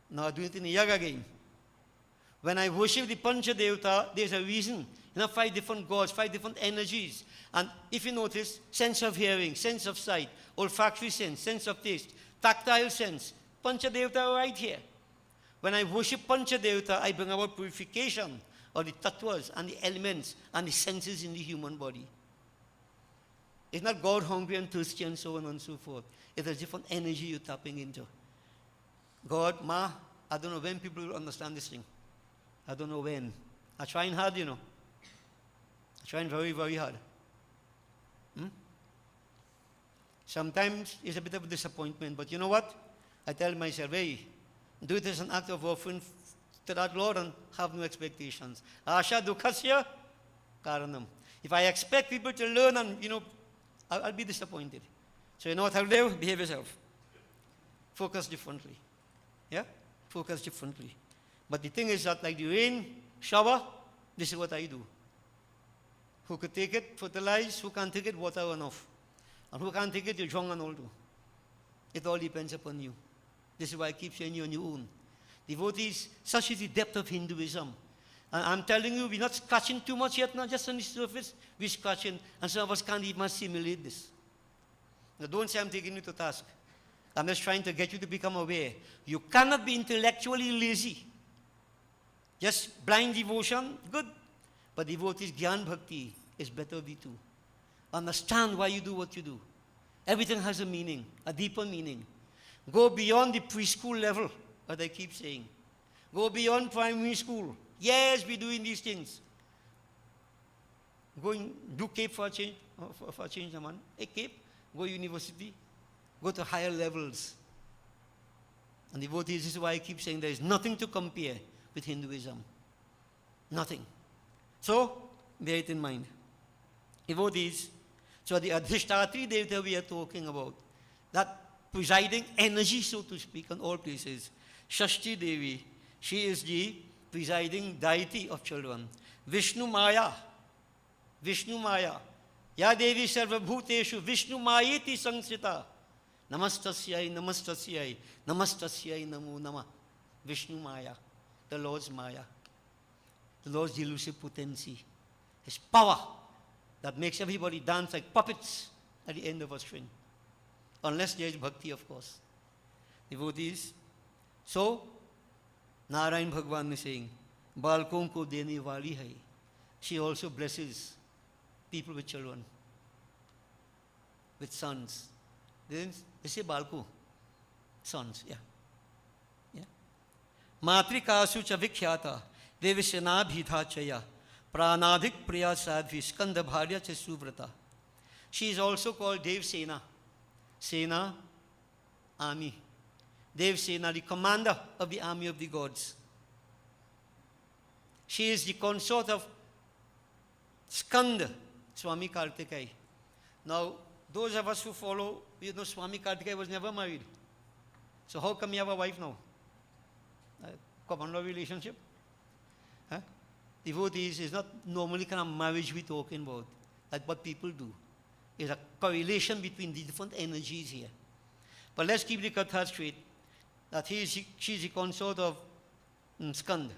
Now I do it in a yaga again. When I worship the Pancha Devata, there's a reason. 5 different gods, 5 different energies. And if you notice, sense of hearing, sense of sight, olfactory sense, sense of taste, tactile sense, Pancha Devata are right here. When I worship Pancha Devata, I bring about purification of the tattvas and the elements and the senses in the human body. It's not God hungry and thirsty and so on and so forth. It's a different energy you're tapping into. God, Ma, I don't know when people will understand this thing. I don't know when. I'm trying hard, I'm trying very, very hard. Sometimes it's a bit of a disappointment, but you know what? I tell myself, hey, do it as an act of offering to that Lord and have no expectations. Asha dukhasya karanam. If I expect people to learn and, I'll be disappointed. So you know what I'll do? Behave yourself. Focus differently. Yeah? Focus differently. But the thing is that like the rain, shower, this is what I do. Who could take it, fertilize, who can't take it, water enough. And who can't take it, you drunk and all do. It all depends upon you. This is why I keep saying you on your own. Devotees, such is the depth of Hinduism. And I'm telling you, we're not scratching too much yet, not just on the surface, we're scratching, and some of us can't even assimilate this. Now don't say I'm taking you to task. I'm just trying to get you to become aware. You cannot be intellectually lazy. Just blind devotion, good. But devotees, Gyan Bhakti is better of the two. Understand why you do what you do. Everything has a meaning, a deeper meaning. Go beyond the preschool level, as I keep saying. Go beyond primary school. Yes, we're doing these things. Go and do Cape for a change, man. Hey, Cape, go university. Go to higher levels. And devotees, this is why I keep saying there is nothing to compare with Hinduism. Nothing. So, bear it in mind. Devotees, so the Adhishtatri Devata we are talking about, that presiding energy, so to speak, in all places, Shashti Devi, she is the presiding deity of children. Vishnu Maya, Ya Devi Sarvabhuteshu, Vishnu Mayeti Sangsita, Namastasyai, Namastasyai, Namastasyai Namo Nama. Vishnu Maya, the Lord's Maya, the Lord's elusive potency, His power that makes everybody dance like puppets at the end of a string. Unless there is bhakti, of course. Devotees. So, Narayan Bhagwan is saying, Balkon ko dene wali hai. She also blesses people with children, with sons. They say Balko, sons, yeah. Matrikasu cha vikhyata, devisena bhita chaya, pranadhik priya sadvi, skanda bharya cha suvrata. She is also called Dev Sena. Sena, army. Dev Sena, the commander of the army of the gods. She is the consort of Skanda, Swami Kartikeya. Now, those of us who follow, Swami Kartikeya was never married. So how come you have a wife now? Common law relationship? Huh? devotees, is not normally kind of marriage we're talking about, like what people do. There's a correlation between the different energies here. But let's keep the katha straight, that she's the consort of Skand.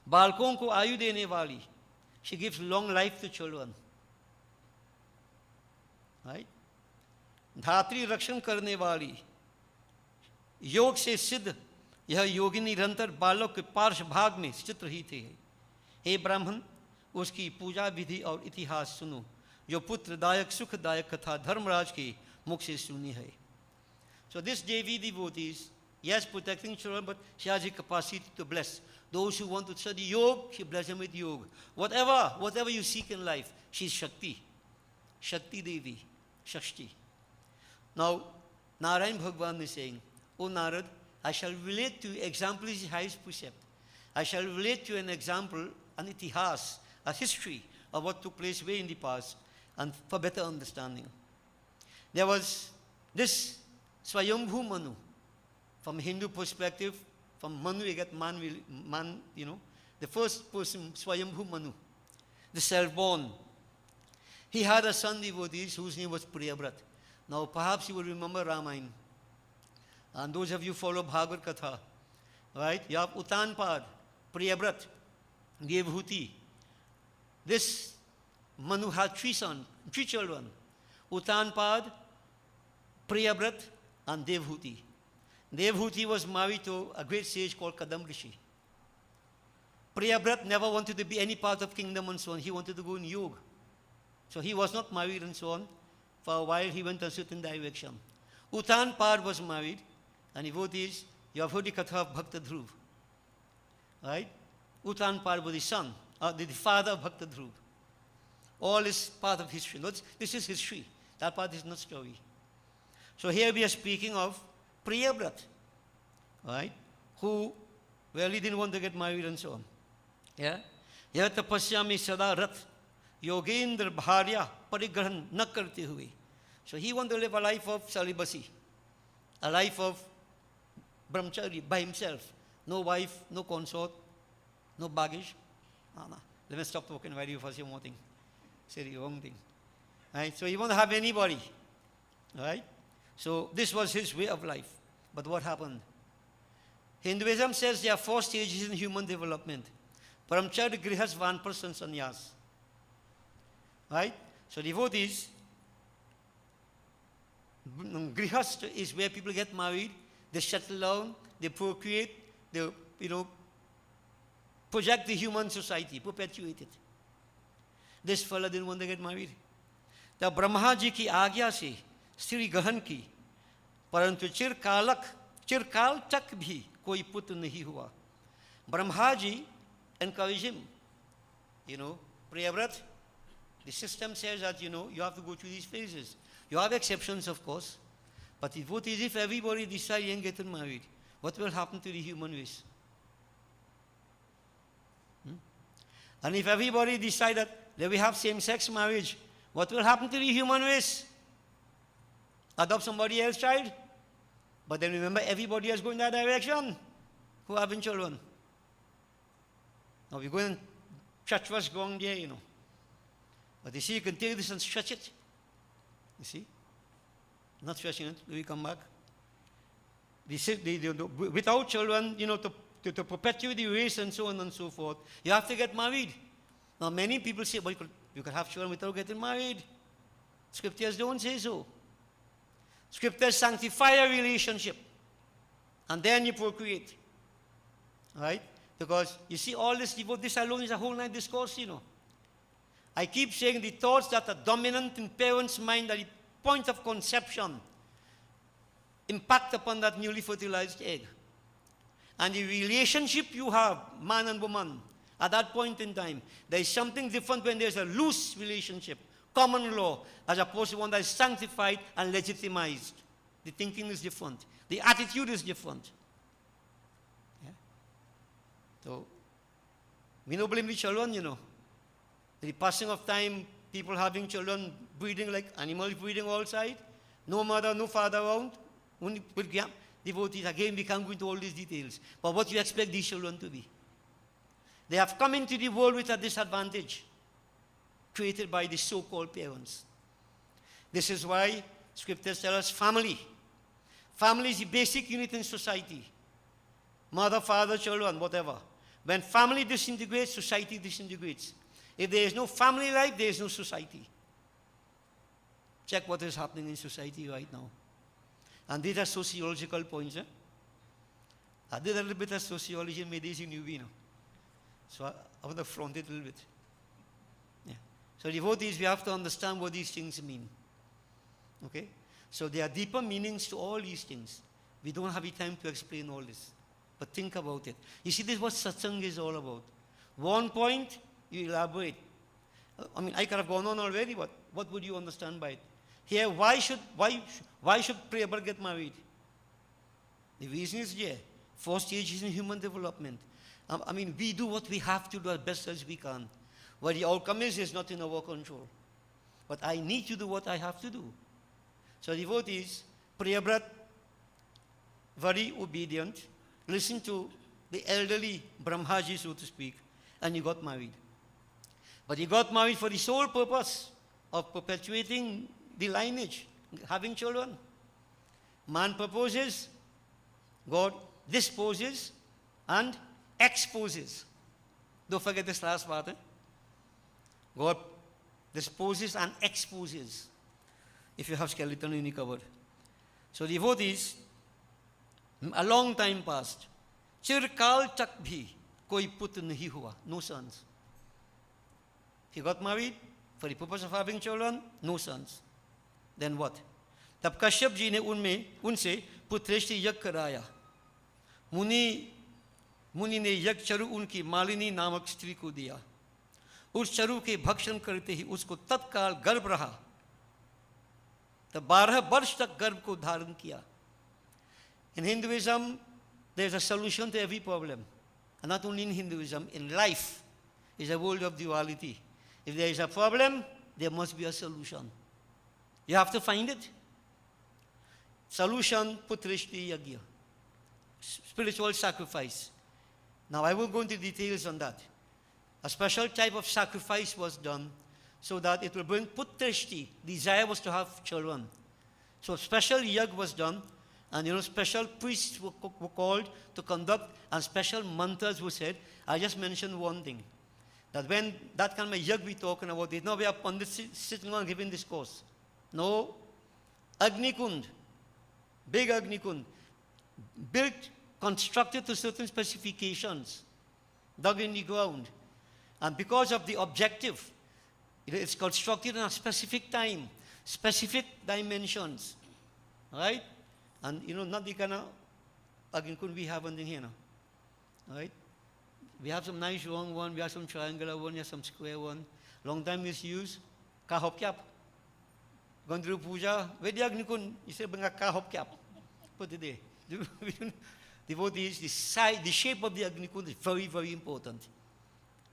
बालकों को आयु देने वाली, she gives long life to children. Right? धात्री रक्षण करने वाली, योग से सिद्ध यह योगी निरंतर बालक के पार्श्व भाग में स्थित रही थे. हे ब्राह्मण, उसकी पूजा विधि और इतिहास सुनो, जो पुत्रदायक सुखदायक कथा धर्मराज के मुख से सुनी है. So this Devi devotees, yes, protecting children, but she has the capacity to bless those who want to study yoga. She blesses them with yoga. Whatever you seek in life, she's Shakti. Shakti Devi. Shakti. Now, Narayan Bhagwan is saying, O Narad, I shall relate to you, example is the highest precept. I shall relate to you an example, an itihas, a history of what took place way in the past, and for better understanding. There was this Swayambhu Manu. From Hindu perspective, from Manu you get man, you know, the first person, Swayambhu Manu, the self-born. He had a son devotees whose name was Priyabrat. Now perhaps you will remember Ramayana. And those of you who follow Bhagavad Katha, right? You have Utanpad, Priyabrat, Devhuti. This Manu had three children, Utanpad, Priyabrat, and Devhuti. Devhuti was married to a great sage called Kadam Rishi. Priyabrat never wanted to be any part of kingdom and so on. He wanted to go in yoga. So he was not married and so on. For a while he went a certain direction. Utanpad was married, and devotees, you have heard the katha of Bhakta Dhruv. Right? Utanpad was the son, the father of Bhakta Dhruv. All is part of history. This is history. That part is not story. So here we are speaking of Priyabrat, right? Who really didn't want to get married and so on. Yeah? Yah tapasyami sada rat yogendra bharya parigrahan na karte hui. So he wanted to live a life of celibacy, a life of brahmachari by himself. No wife, no consort, no baggage. No. Let me stop talking while you first say one thing. Say the wrong thing. Right? So he won't have anybody. Right? So this was his way of life. But what happened? Hinduism says there are 4 stages in human development. Brahmacharya, Grihas, Vanprastha, and Sannyas. Right? So devotees, Grihastha is where people get married, they settle down, they procreate, they, project the human society, perpetuate it. This fella didn't want to get married. The Brahma ji ki आज्ञा से स्त्री ग्रहण की, परंतु चिरकाल तक भी कोई पुत्र नहीं हुआ. Brahma ji encouraged him. Priyabrat, the system says that, you have to go through these phases. You have exceptions, of course. But what is if everybody decides and get married? What will happen to the human race? And if everybody decides that we have same-sex marriage, what will happen to the human race? Adopt somebody else's child? But then remember, everybody is going that direction who having children. Now we're going to stretch what's going there, But you see, you can take this and stretch it. You see? Not stretching it. Do we come back? Without children, to perpetuate the race and so on and so forth, you have to get married. Now many people say, well, you could have children without getting married. Scriptures don't say so. Scriptures sanctify a relationship. And then you procreate. Right? Because you see, all this alone is a whole night discourse, I keep saying the thoughts that are dominant in parents' mind at the point of conception impact upon that newly fertilized egg. And the relationship you have, man and woman, at that point in time, there is something different when there's a loose relationship, common law, as opposed to one that is sanctified and legitimized. The thinking is different. The attitude is different. Yeah? So, we don't blame the children, The passing of time, people having children, breeding like animals breeding outside, no mother, no father around, only with devotees. Again, we can't go into all these details. But what do you expect these children to be? They have come into the world with a disadvantage created by the so-called parents. This is why scriptures tell us family. Family is the basic unit in society. Mother, father, children, whatever. When family disintegrates, society disintegrates. If there is no family life, there is no society. Check what is happening in society right now. And these are sociological points. I did a little bit of sociology in my days in UB. So I want to front it a little bit. Yeah. So devotees, we have to understand what these things mean. Okay? So there are deeper meanings to all these things. We don't have the time to explain all this. But think about it. You see, this is what satsang is all about. One point, you elaborate. I mean, I could have gone on already, but what would you understand by it? Here, why should Priyabrat get married? The reason is there. 4 stages in human development. I mean, we do what we have to do as best as we can. What the outcome is not in our control. But I need to do what I have to do. So devotees, Priyabrat, very obedient, listened to the elderly Brahmaji, so to speak, and he got married. But he got married for the sole purpose of perpetuating the lineage, having children. Man proposes, God disposes and exposes. Don't forget this last part. God disposes and exposes. If you have skeleton in the cupboard. So devotees, a long time passed. Chirkal tak bhi koi put nahi hua. No sons. He got married for the purpose of having children. No sons. Then what? तब कश्यप जी ने उनसे पुत्रेष्टि यज्ञ कराया. मुनि ने यज्ञ चरु उनकी मालिनी नामक स्त्री को दिया. उस चरु के भक्षण करते ही उसको तत्काल गर्भ रहा. तब 12 वर्ष तक गर्भ को धारण किया. In Hinduism, there is a solution to every problem. And not only in Hinduism, in life is a world of duality. If there is a problem, there must be a solution. You have to find it. Solution, putrishti yagya. Spiritual sacrifice. Now I will go into details on that. A special type of sacrifice was done so that it will bring putrishti. Desire was to have children. So special yag was done, and special priests were called to conduct, and special mantras were said. I just mentioned one thing. That when that kind of yag we're talking about it, now we have pandits sitting on giving this course. No, Agni Kund, big Agni Kund, built, constructed to certain specifications, dug in the ground. And because of the objective, it's constructed in a specific time, specific dimensions, right? And not the kind of Agni Kund we have in here now, right? We have some nice round one, we have some triangular one, we have some square one. Long time used kahop cap. Going through puja, where the Agni Kund, you say bring a kahop cap. Put it there. Devotees, the shape of the Agni Kund is very, very important.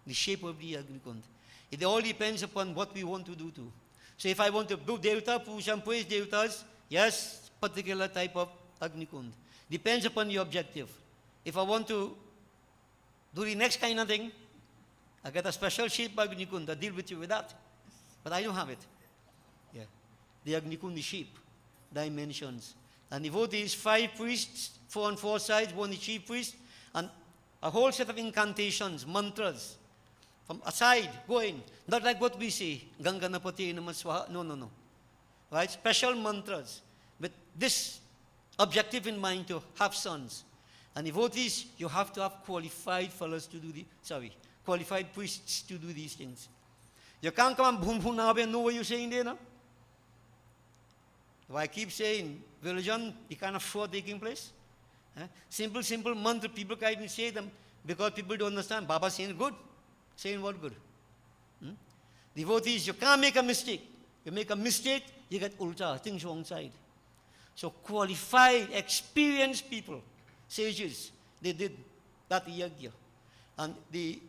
The shape of the Agni Kund. It all depends upon what we want to do too. So if I want to do Devta, puja and praise Devtas, yes, particular type of Agni Kund. Depends upon the objective. If I want to do the next kind of thing, I get a special shape Agni Kund that deal with you with that. But I don't have it. Yeah. The Agni Kund, the shape, dimensions. And devotees, 5 priests, 4 on 4 sides, 1 the chief priest, and a whole set of incantations, mantras, from aside, going. Not like what we say, Ganganapati Namah Swaha. No. Right? Special mantras with this objective in mind to have sons. And devotees, you have to have qualified fellows to do qualified priests to do these things. You can't come and boom and know what you're saying there, no? If I keep saying religion, the kind of fraud taking place. Simple mantra, people can't even say them because people don't understand. Baba saying good. Saying what good? Devotees, you can't make a mistake. You make a mistake, you get ulta, things wrong side. So qualified, experienced people, sages, they did that yajna. And the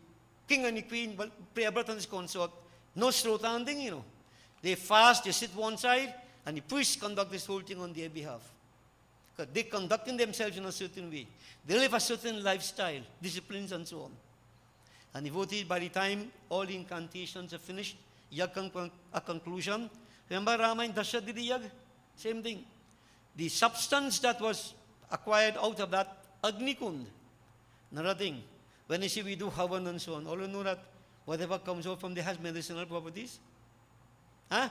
king and the queen, Priyabrat and his consort, no slotanding, They fast, they sit one side, and the priests conduct this whole thing on their behalf. Because they're conducting themselves in a certain way. They live a certain lifestyle, disciplines and so on. And devotees, by the time all the incantations are finished, yag a conclusion. Remember Rama and Dasharatha did the yag? Same thing. The substance that was acquired out of that Agni Kund, another thing. When you see we do Havan and so on, all you know that whatever comes out from there has medicinal properties. Huh?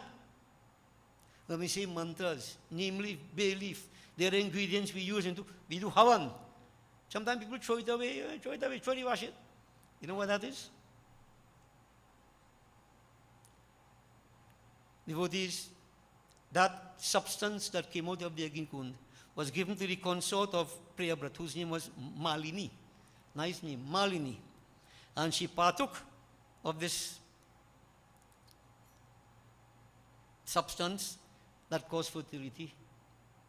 When we say mantras, namely bay leaf, there are ingredients we use into, we do Havan. Sometimes people throw it away, throw it, wash it. You know what that is? Devotees, that substance that came out of the Agni Kund was given to the consort of Priyabrat, whose name was Malini. Nice name, Malini. And she partook of this substance that caused fertility.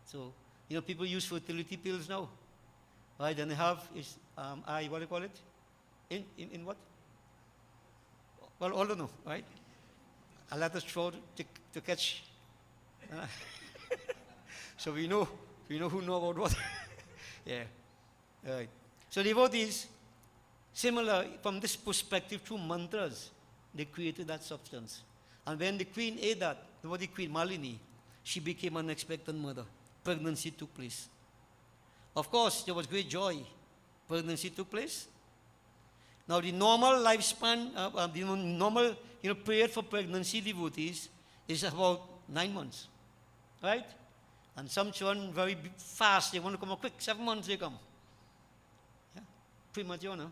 So, you know, people use fertility pills now. Right? And they have, what do you call it? In what? Well, all don't know, right? I'll let us try to catch. So we know who know about what. Yeah. All right. So devotees, similar from this perspective through mantras, they created that substance. And when the queen ate that, the queen Malini, she became an expectant mother. Pregnancy took place. Of course, there was great joy. Pregnancy took place. Now the normal lifespan, the normal period for pregnancy, devotees, is about 9 months, right? And some children very fast, they want to come out quick, 7 months they come. Yeah? Premature, no?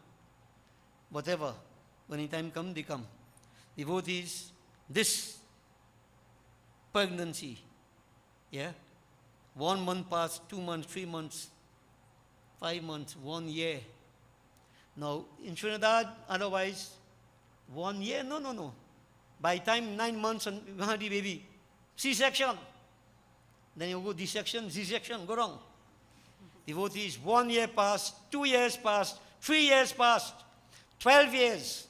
Whatever, when the time comes, they come. Devotees, this pregnancy, yeah, 1 month passed, 2 months, 3 months, 5 months, 1 year. Now, in Trinidad, otherwise, 1 year, no. By time 9 months and you had the baby, C-section. Then you go D-section, Z-section, go wrong. Devotees, 1 year passed, 2 years passed, 3 years passed, 12 years.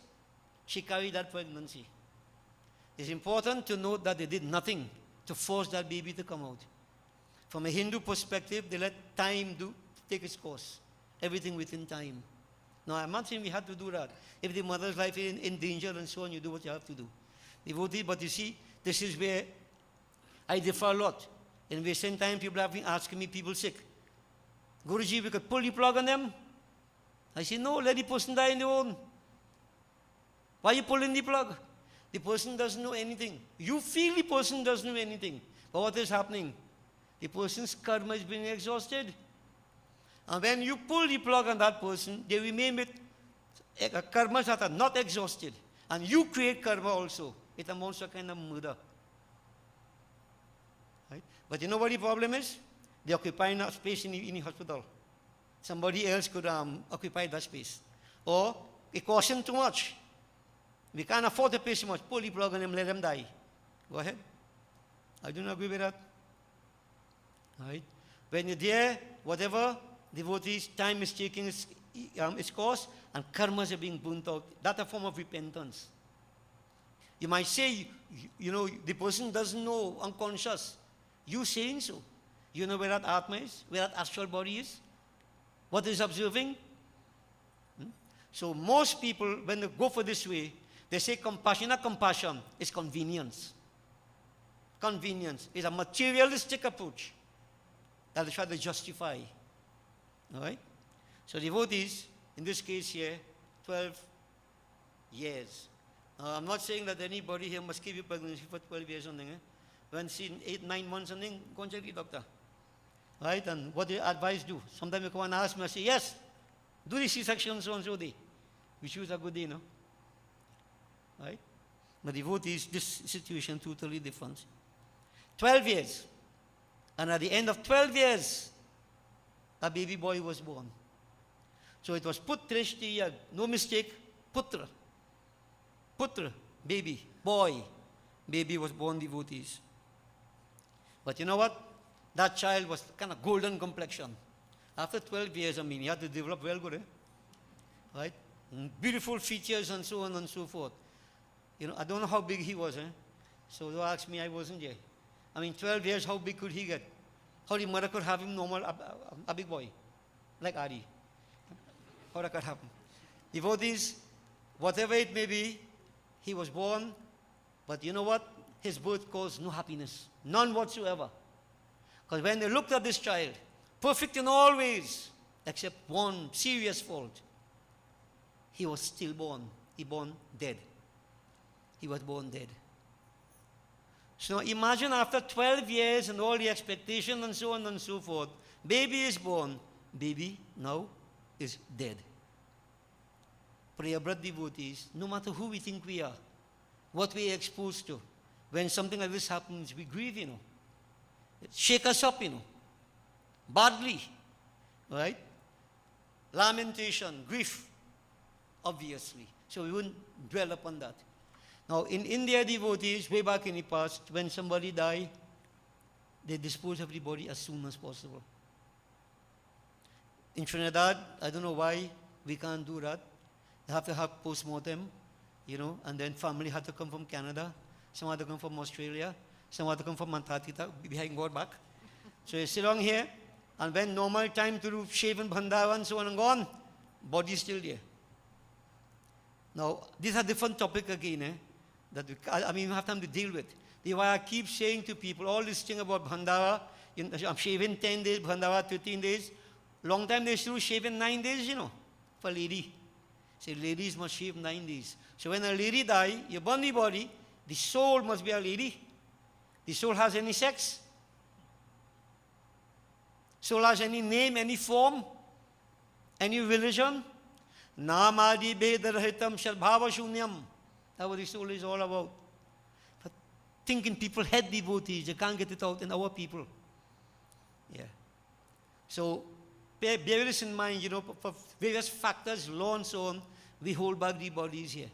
She carried that pregnancy. It's important to note that they did nothing to force that baby to come out. From a Hindu perspective, they let time take its course. Everything within time. Now, I'm not saying we have to do that. If the mother's life is in danger and so on, you do what you have to do. Devotee, but you see, this is where I differ a lot. In recent time, people have been asking me, people sick, Guruji, we could pull the plug on them? I say, no, let the person die on their own. Why are you pulling the plug? The person doesn't know anything. You feel the person doesn't know anything. But what is happening? The person's karma is being exhausted. And when you pull the plug on that person, they remain with karmas that are not exhausted. And you create karma also. It amounts to a kind of murder. Right? But you know what the problem is? They occupy enough space in the hospital. Somebody else could occupy that space. Or it costs too much. We can't afford to pay so much. Pull the plug on them, let them die. Go ahead. I do not agree with that. Right? When you're there, whatever, devotees, time is taking its course, and karmas are being burnt out. That's a form of repentance. You might say, the person doesn't know, unconscious. You saying so. You know where that Atma is? Where that astral body is? What is observing? So most people, when they go for this way, they say compassion, not compassion, it's convenience. Convenience is a materialistic approach that they try to justify. All right? So devotees, in this case here, 12 years. I'm not saying that anybody here must keep you pregnancy for 12 years or something. When seen 8, 9 months or something, go and check the doctor. Right? And what do you advise do? Sometimes you come and ask me, I say, yes, do the C-section so and so day. We choose a good day, no? Right? But devotees, this situation totally different. 12 years. And at the end of 12 years, a baby boy was born. So it was Putrishti, no mistake, Putra. Putra, baby, boy. Baby was born, devotees. But you know what? That child was kind of golden complexion. After 12 years, he had to develop well good, right? Beautiful features and so on and so forth. I don't know how big he was, So don't ask me, I wasn't there. 12 years, how big could he get? How the mother could have him normal, a big boy, like Adi. How that could happen? Devotees, whatever it may be, he was born, but you know what? His birth caused no happiness, none whatsoever. Because when they looked at this child, perfect in all ways, except one serious fault, he was stillborn. He born dead. He was born dead. So now imagine after 12 years and all the expectation and so on and so forth, baby is born, baby now is dead. Prayer blood devotees, no matter who we think we are, what we are exposed to, when something like this happens, we grieve, you know. It shakes us up, you know, badly, right? Lamentation, grief, obviously. So we wouldn't dwell upon that. Now, in India, devotees, way back in the past, when somebody died, they dispose of the body as soon as possible. In Trinidad, I don't know why we can't do that. They have to have post-mortem, you know, and then family had to come from Canada, some had to come from Australia, some had to come from Antarctica, behind God back. So you sit on here, and when normal time to do shaving bhandara and so on and gone, body is still there. Now, these are different topic again, that we have time to deal with. That's why I keep saying to people, all this thing about bhandara, I'm shaving 10 days, bhandara 13 days. Long time they still shaving 9 days, you know, for lady. Say ladies must shave 9 days. So when a lady die, you burn the body, the soul must be a lady. The soul has any sex? Soul has any name, any form, any religion? Namadi Bedarahitam Shadbhava Shunyam. That's what the soul is all about. But thinking people head devotees, they can't get it out in our people. Yeah. So bear this in mind, you know, for various factors, law and so on, we hold back the bodies here.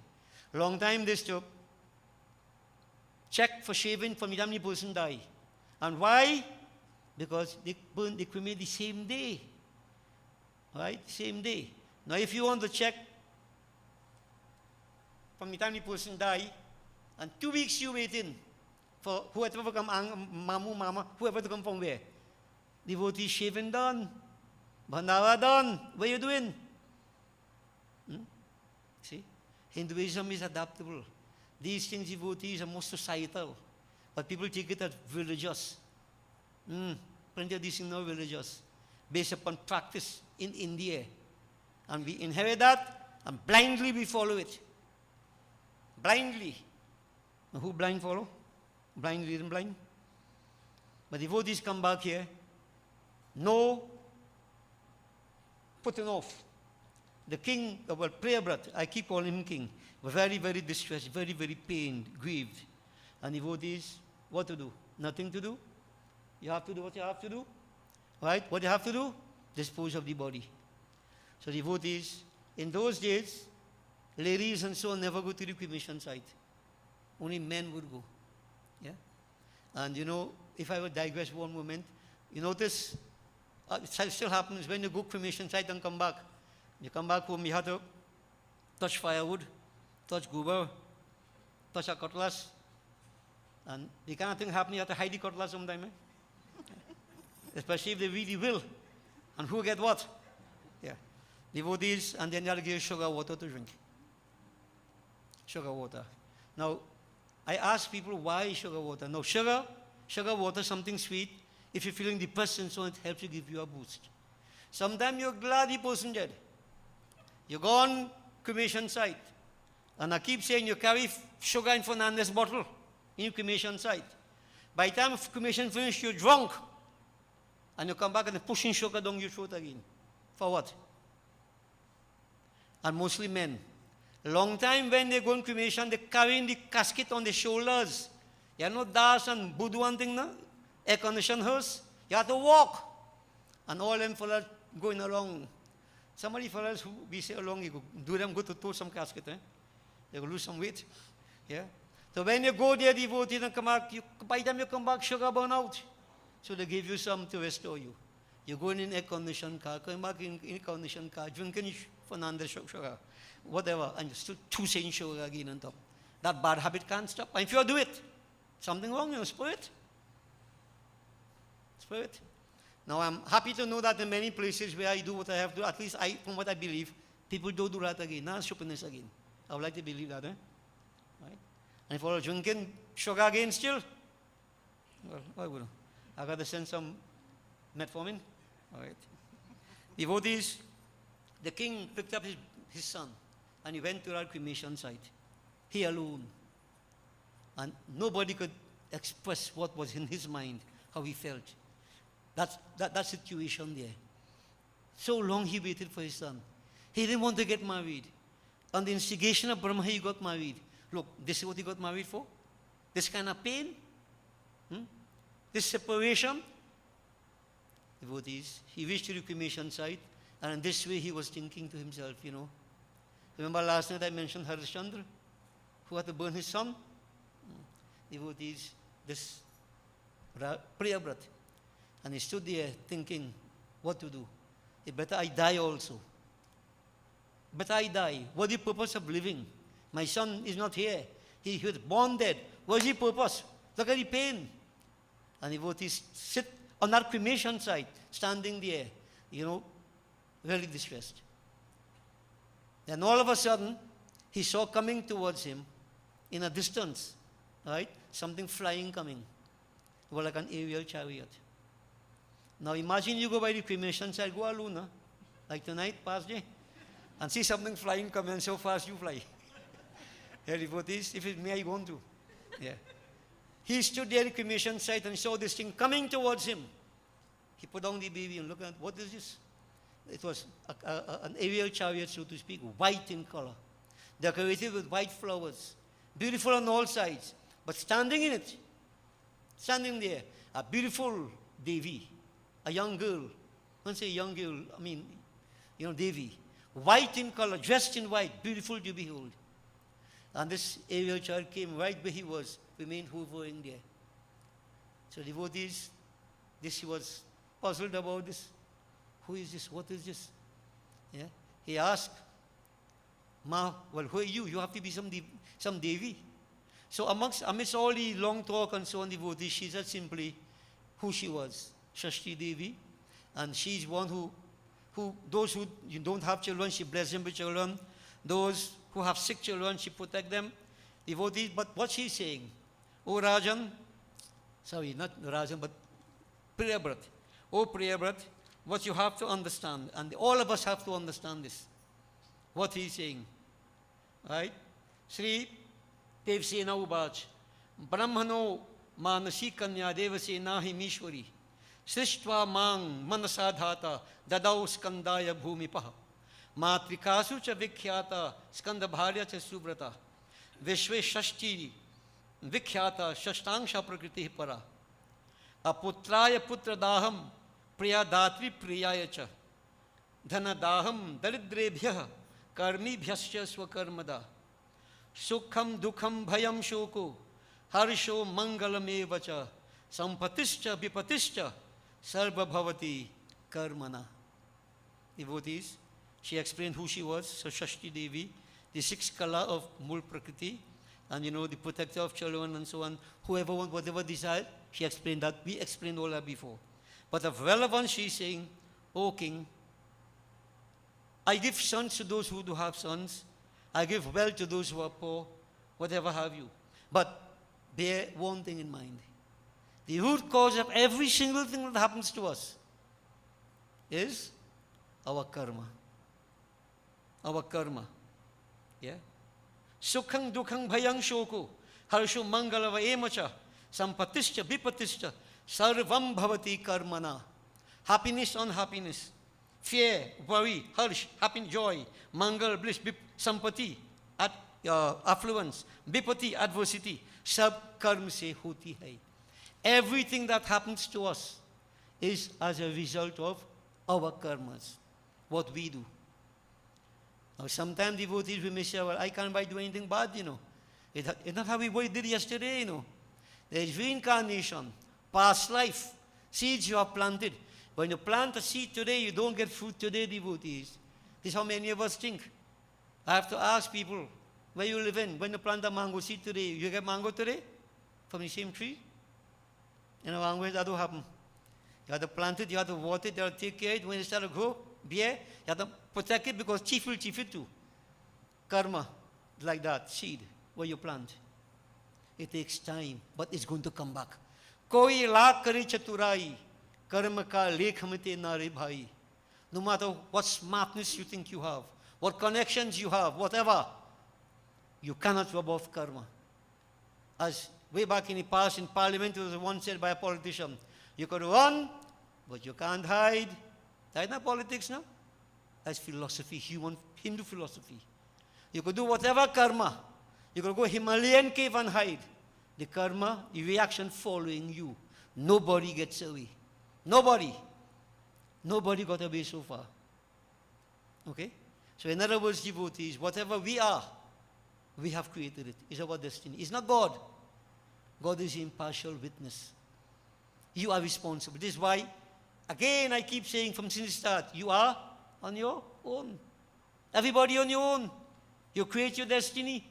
Long time this took. Check for shaving from the time the person die. And why? Because they burn, they cremate the same day. Right? Same day. Now if you want to check from the time the person die, and 2 weeks you waiting for whoever to come, mamu, mama, whoever to come from where? Devotee shaving done. Bhandara done. What are you doing? See? Hinduism is adaptable. These things, devotees, are more societal. But people take it as religious. Plenty of these things are religious. Based upon practice in India. And we inherit that, and blindly we follow it. Blindly. Now who blind follow? Blind leading blind. But devotees come back here. No putting off. The king, well, prayer brother, I keep calling him king, was very, very distressed, very, very pained, grieved. And devotees, what to do? Nothing to do. You have to do what you have to do. Right? What you have to do? Dispose of the body. So devotees, in those days, ladies and so on never go to the cremation site. Only men would go. Yeah? And you know, if I would digress one moment, you notice, it still happens when you go cremation site and come back. You come back home, you have to touch firewood, touch goober, touch a cutlass. And the kind of thing happen, you have to hide the cutlass sometime. Especially if they really will. And who get what? Yeah. Devotees, and then you have to give sugar water to drink. Sugar water. Now, I ask people why sugar water. Now, sugar water, something sweet. If you're feeling depressed and so on, it helps you give you a boost. Sometimes you're glad the person dead. You go on cremation site, and I keep saying you carry sugar in Fernandez bottle in your cremation site. By the time cremation finished, you're drunk, and you come back and pushing sugar down your throat again. For what? And mostly men. Long time when they go on cremation, they carrying the casket on their shoulders. You know Das and Budu and thing now? Air-conditioned hearse. You have to walk. And all them fellas going along. Somebody fellas who we say along, you go, do them good to tow some casket. They will lose some weight. Yeah. So when you go there, devotees, and come back, by the time you come back, sugar burn out. So they give you some to restore you. You go in an air-conditioned car, come back in air-conditioned car, drinking Fernandez sugar, whatever, and you're still choosing sugar again on top. That bad habit can't stop. And if you do it, something wrong, you know, spirit. Spirit. Now, I'm happy to know that in many places where I do what I have to, at least from what I believe, people don't do that again. Now, stupidness again. I would like to believe that, right? And if I was drinking sugar again still, well, I would. I got to send some metformin. All right. Devotees, the king picked up his son and he went to that cremation site. He alone. And nobody could express what was in his mind, how he felt. That situation there. So long he waited for his son. He didn't want to get married. On the instigation of Brahma, he got married. Look, this is what he got married for? This kind of pain? This separation? Devotees, he reached to the cremation site, and in this way he was thinking to himself, Remember last night I mentioned Harishchandra, who had to burn his son? Devotees, this Priyabrat. And he stood there thinking what to do. Better I die also. Better I die. What is the purpose of living? My son is not here. He was born dead. What is the purpose? Look at the pain. And devotees sit on that cremation site, standing there, very distressed. Then all of a sudden, he saw coming towards him, in a distance, right, something flying coming. It was like an aerial chariot. Now imagine you go by the cremation site, go alone, like tonight, past day, and see something flying coming, and so fast you fly. Yeah, devotees, if it's me, I want to. Yeah. He stood there at the cremation site and saw this thing coming towards him. He put down the baby and looked at, what is this? It was an aerial chariot, so to speak, white in color, decorated with white flowers, beautiful on all sides. But standing in it, standing there, a beautiful Devi, a young girl. When I say young girl, I mean, Devi, white in color, dressed in white, beautiful to behold. And this aerial chariot came right where he was, remained hovering there. So devotees, he was puzzled about this. Who is this? What is this? Yeah. He asked, Ma, well, who are you? You have to be some Devi. So amidst all the long talk and so on, devotees, she said simply who she was, Shashti Devi. And she's one who those who don't have children, she blesses them with children. Those who have sick children, she protects them. Devotees, but what she's saying, O Rajan, sorry, not Rajan, but Priyabrat. O Priyabrat, what you have to understand, and all of us have to understand this, what he's saying, right? Sri Devsena Ubach, Brahmano Manasi Kanya Devasena Himishwari, Srishtva Mang Manasadhata Dadau Skandaya Bhumipaha, Matrikasu Cha Vikhyata Skandabharya Cha Subrata, Vishwe Shashti Vikhyata Shashtangsha Prakriti Para, Aputraya Putra Daham Priya Datri Priyaya Cha, Dhana Daham Daridrebhya Karmi Bhyasya Swakarmada, Sukham Dukham Bhayam Shoko, Harsho Mangalameva Cha, Sampatischa Vipatischa, Sarva Bhavati Karmana. Devotees, she explained who she was, so Shashti Devi, the sixth kala of Mul Prakriti, and the protector of children and so on, whoever wants whatever desire, she explained that. We explained all that before. But of relevance, she's saying, O king, I give sons to those who do have sons. I give wealth to those who are poor, whatever have you. But bear one thing in mind. The root cause of every single thing that happens to us is our karma. Our karma. Yeah? Sukhang dukhang bhayang shoko, harsho mangalava emacha, sampatischa vipatischa, sarvam bhavati karmana. Happiness, unhappiness, fear, worry, harsh, happiness, joy, mangal, bliss, sampati, affluence, vipati, adversity, sab karma se hoti hai. Everything that happens to us is as a result of our karmas, what we do. Now, sometimes devotees, we may say, well, I can't do anything bad, It's not how we did yesterday, There is reincarnation, past life, seeds you have planted. When you plant a seed today, you don't get fruit today, devotees. This is how many of us think. I have to ask people, where you live in, when you plant a mango seed today, you get mango today from the same tree? Mango, that will happen. You have to plant it, you have to water it, you have to take care of it. When it starts to grow, you have to protect it because chief will chief it too. Karma. like that, seed, where you plant. It takes time, but it's going to come back. Koi lakh kare chaturai, karma ka lekh mite nare bhai. No matter what smartness you think you have, what connections you have, whatever, you cannot rub off karma. As way back in the past in Parliament, it was once said by a politician, you could run, but you can't hide. That's not politics now. That's philosophy, human Hindu philosophy. You could do whatever karma. You could go Himalayan cave and hide. The karma, the reaction following you. Nobody gets away. Nobody. Nobody got away so far. Okay? So in other words, devotees, whatever we are, we have created it. It's our destiny. It's not God. God is the impartial witness. You are responsible. This is why, again, I keep saying from since the start, you are on your own. Everybody on your own. You create your destiny.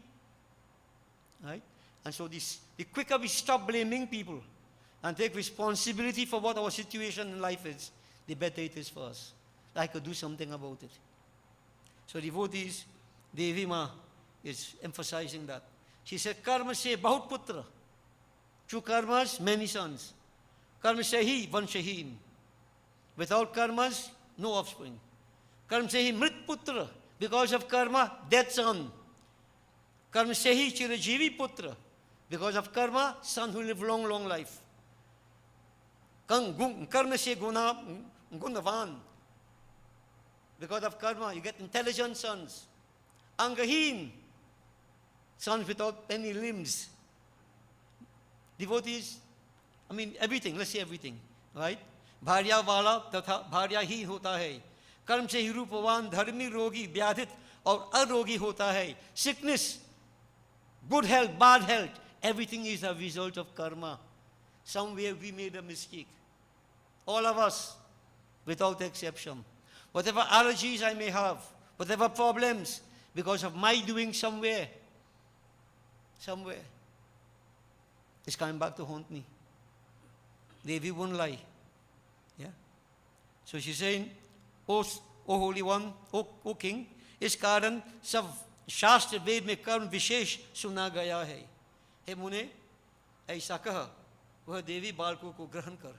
Right? And so the quicker we stop blaming people and take responsibility for what our situation in life is, the better it is for us. I could do something about it. So devotees, Devi Ma is emphasizing that. She said, Karma se bahut putra. Through karmas, many sons. Karma se hi vanshaheen. Without karmas, no offspring. Karma se hi mrit putra. Because of karma, dead son. Karma se hi chirajivi putra. Because of karma, son who live long, long life. Karma se gunavan. Because of karma, you get intelligent sons. Angaheen, sons without any limbs. Devotees, I mean everything, let's say everything, right? Bharya wala tatha bharya hi hota hai. Karm se hi rupavan, dharmi rogi, vyadhit aur arogi hota hai. Sickness, good health, bad health, everything is a result of karma. Somewhere we made a mistake. All of us, without exception. Whatever allergies I may have, whatever problems, because of my doing somewhere, it's coming back to haunt me. Devi won't lie. Yeah? So she's saying, O Holy One, O King, इस कारण सब शास्त्र वेद में कर्म विशेष सुना गया है. हे मुने, ऐसा कह, वह देवी बालकों को ग्रहण कर.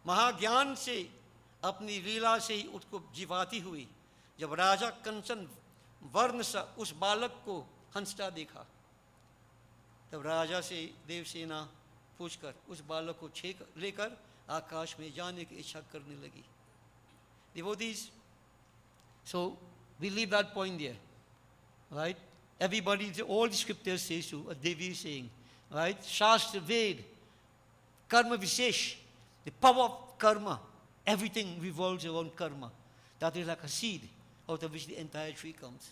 महाज्ञान से अपनी लीला से ही उसको जीवाती हुई. जब राजा कंचन वर्ण सा उस बालक को हंसता देखा, तब राजा से देवसेना पूछकर उस बालक को लेकर आकाश में जाने की इच्छा करने लगी. Devotees, so we leave that point there, right? Everybody, all the scriptures say so, what Devi is saying, right? Shastra, Ved, Karma Vishesh, the power of karma, everything revolves around karma. That is like a seed out of which the entire tree comes.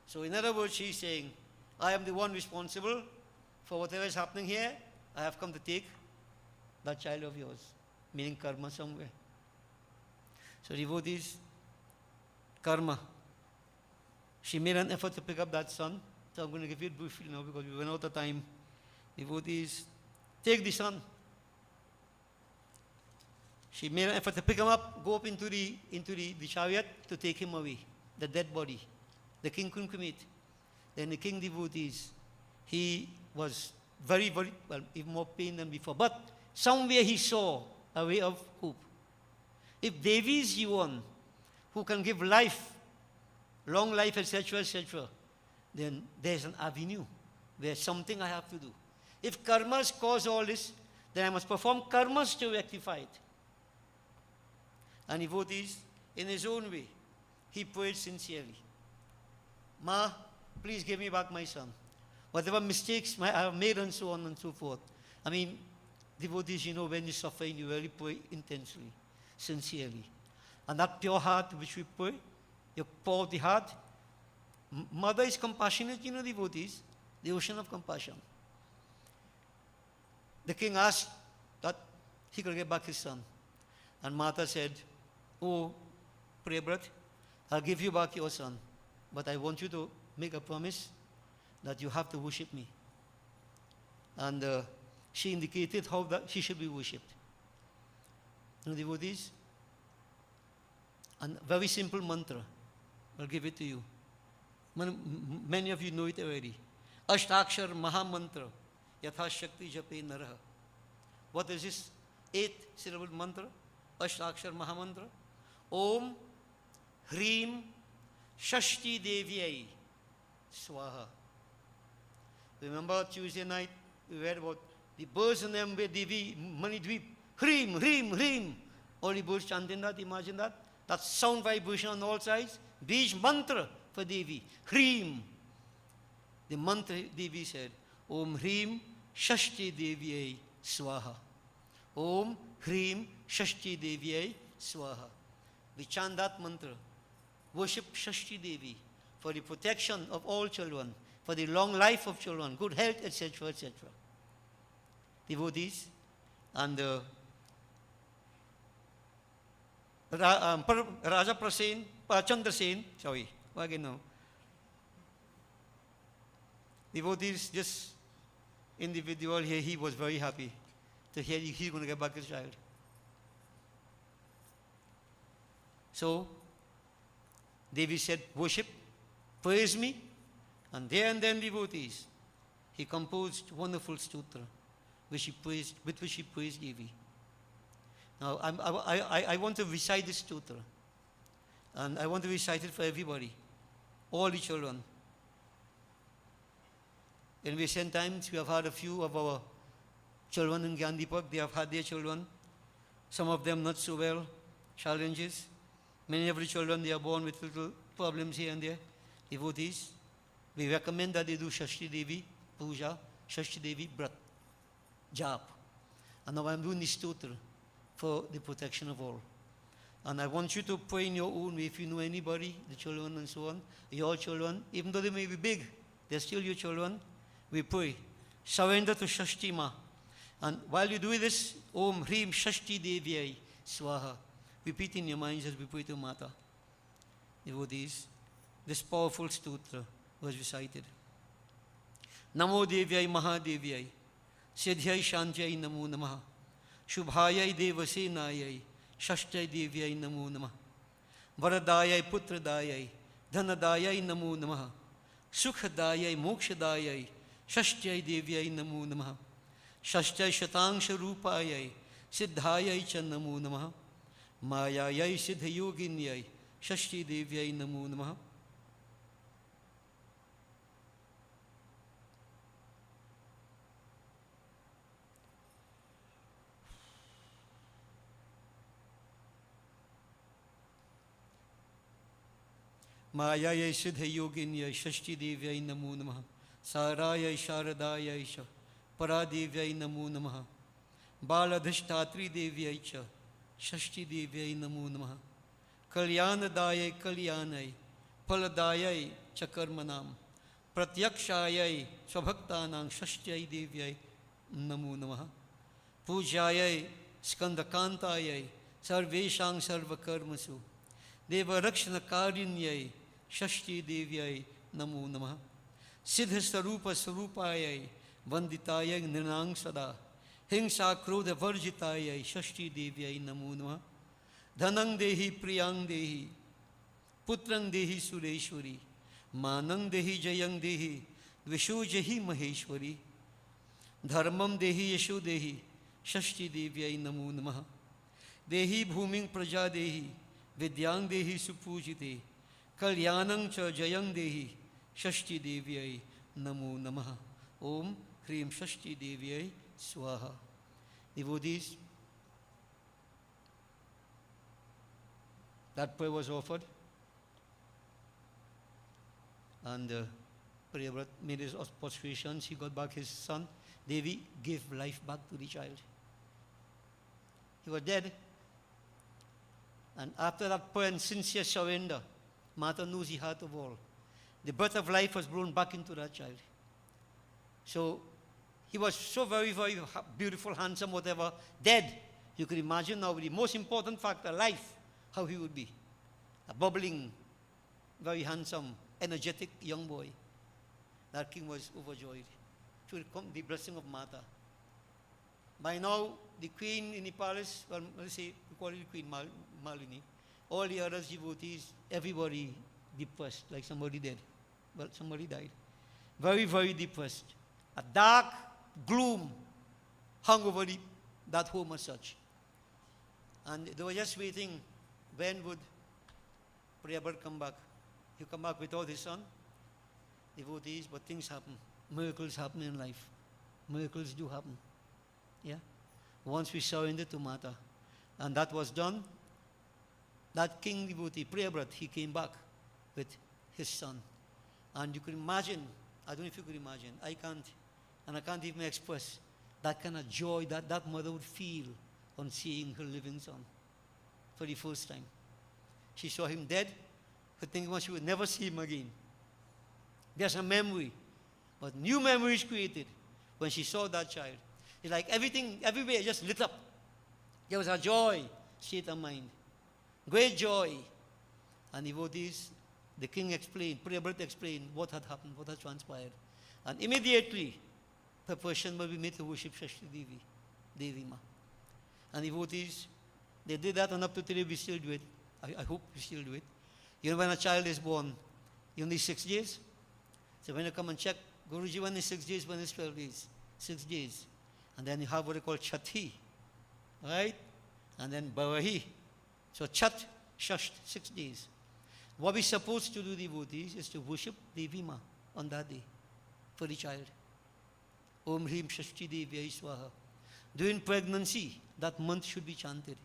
So in other words, she's saying, I am the one responsible for whatever is happening here. I have come to take that child of yours, meaning karma somewhere. So devotees, karma. She made an effort to pick up that son. So I'm going to give you a briefly now because we went out of time. Devotees, take the son. She made an effort to pick him up, go up into the chariot to take him away, the dead body. The king couldn't commit. Then the king, devotees, he was very, very, well, even more pain than before. But somewhere he saw a way of hope. If Devi is the one who can give life, long life, etc., etc., then there's an avenue. There's something I have to do. If karmas cause all this, then I must perform karmas to rectify it. And devotees, in his own way, he prayed sincerely. Ma, please give me back my son. Whatever mistakes I have made and so on and so forth. I mean, devotees, you know, when you're suffering, you really pray intensely, sincerely. And that pure heart which we pray, your pour of the heart, Mother is compassionate, you know, devotees, the ocean of compassion. The king asked that he could get back his son. And Mata said, oh, Priyabrat, I'll give you back your son, but I want you to make a promise that you have to worship me. And she indicated how that she should be worshipped. You know, devotees, a very simple mantra. I'll give it to you. Many of you know it already. Ashtakshar Mahamantra, Yatha Shakti Jape Naraha. What is this 8-syllable mantra? Ashtakshar Mahamantra. Om Hrim Shashti Devyai Swaha. Remember Tuesday night we read about the birds and them where Devi Manidvip. Hrim, Hrim, Hrim. All the birds chanting that, imagine that. That sound vibration on all sides. Bij mantra for Devi. Hrim. The mantra Devi said, Om Hrim Shashti Devyai Swaha. Om Hrim Shashti Devyai Swaha. We chant that mantra. Worship Shashti Devi for the protection of all children, for the long life of children, good health, etc., etc. Devotees and Raja Prasen, Chandra Sen, sorry, again now. Devotees, this individual here, he was very happy to hear he's going to get back his child. So, Devi said, worship, praise me, and there and then devotees. He composed wonderful sutra, with which he praised Devi. Now, I want to recite this sutra, and I want to recite it for everybody, all the children. In recent times, we have had a few of our children in Gandhipak, they have had their children, some of them not so well, challenges. Many of the children, they are born with little problems here and there. Devotees, we recommend that they do Shashti Devi Puja, Shashti Devi Brat, Jap. And now I'm doing this sutra for the protection of all. And I want you to pray in your own way. If you know anybody, the children and so on, your children, even though they may be big, they're still your children. We pray. Surrender to Shashti Ma. And while you do this, Om Hrim Shashti Devyai Swaha. Repeat in your minds as we pray to Mata. Devotees, this powerful sutra was recited. Namo Devyai Mahadevyai Siddhyai Shantyai Namo Namaha Shubhayai Devasenayai Shashtai Devyai Namo Namaha Varadayai Putradayai Dhanadayai Namo Namaha Sukhadayai Mokshadayai Shashtyai Devyai Namo Namaha Shashtyai Shatangsha Rupayai Siddhayai Cha Namo Namaha Mayayai Siddhayoginyai Shashti Devyai Namo Namaha. Mayayai Siddhayoginyai Shashti Devyai Namo Namaha. Sarayai Sharadayai Cha Paradevyai Namo Namaha. Baladhishtatri Devyai Cha Shashti Devyai Namo Namaha. Kalyanadayai Kalyanai Paladayai Chakarmanam Pratyakshayai Swabhaktanam Shashtyai Devyai Namo Namaha. Pujayai Skandakantayai Sarveshang Sarvakarmasu Deva Rakshana Karinyai Shashti Devyai Namo Namaha. Siddha Sarupa Sarupayai Vanditayai Nirnang Sada Hingsa Krodha Varjitayai Shashti Devyai Namo Namaha. Dhanang Dehi Priyang Dehi Putrang Dehi Sureshwari Manang Dehi Jayang Dehi Visho Jahi Maheshwari Dharmam Dehi Yasho Dehi Shashti Devyai Namo Namaha. Dehi Bhuming Praja Dehi Vidyang Dehi Supujite Kalyanang Cha Jayang Dehi Shashti Devyai Namo Namaha. Om Hrim Shashti Devyai Swaha. Devotees, that prayer was offered, and Priyavrat made his posturations. He got back his son. Devi gave life back to the child. He was dead. And after that prayer and sincere surrender, Mata knows the heart of all. The breath of life was blown back into that child. So he was so very, very beautiful, handsome, whatever, dead. You could imagine now the most important factor, life, how he would be. A bubbling, very handsome, energetic young boy. That king was overjoyed through the blessing of Mata. By now, the queen in the palace, well, let's say, we call it Queen Malini, all the other devotees, everybody depressed, like somebody dead Well, somebody died. Very, very depressed. A dark gloom hung over that home as such. And they were just waiting, when would Priyabhat come back? He come back without his son, devotees, but things happen. Miracles happen in life. Miracles do happen. Yeah? Once we surrendered to Mata, and that was done, that king devotee, Priyabhat, he came back with his son. And you could imagine, I don't know if you could imagine, I can't, and I can't even express that kind of joy that mother would feel on seeing her living son for the first time. She saw him dead, her thinking was she would never see him again. There's a memory, but new memories created when she saw that child. It's like everything, everywhere just lit up. There was a joy, state of mind. Great joy. And devotees, the king explained, Priyabhat explained what had happened, what had transpired. And immediately, preparation will be made to worship Shashti Devi, Devi Ma. And devotees, they did that, and up to today we still do it. I hope we still do it. You know, when a child is born, you only 6 days. So when you come and check, Guruji, when is 6 days, when is 12 days? 6 days. And then you have what they call Chati, right? And then Bavahi. So Chat, Shasht, 6 days. What we're supposed to do, devotees, is to worship Devi Ma on that day for the child. Om Hrim Shashti Devi Swaha. During pregnancy, that month should be chanted.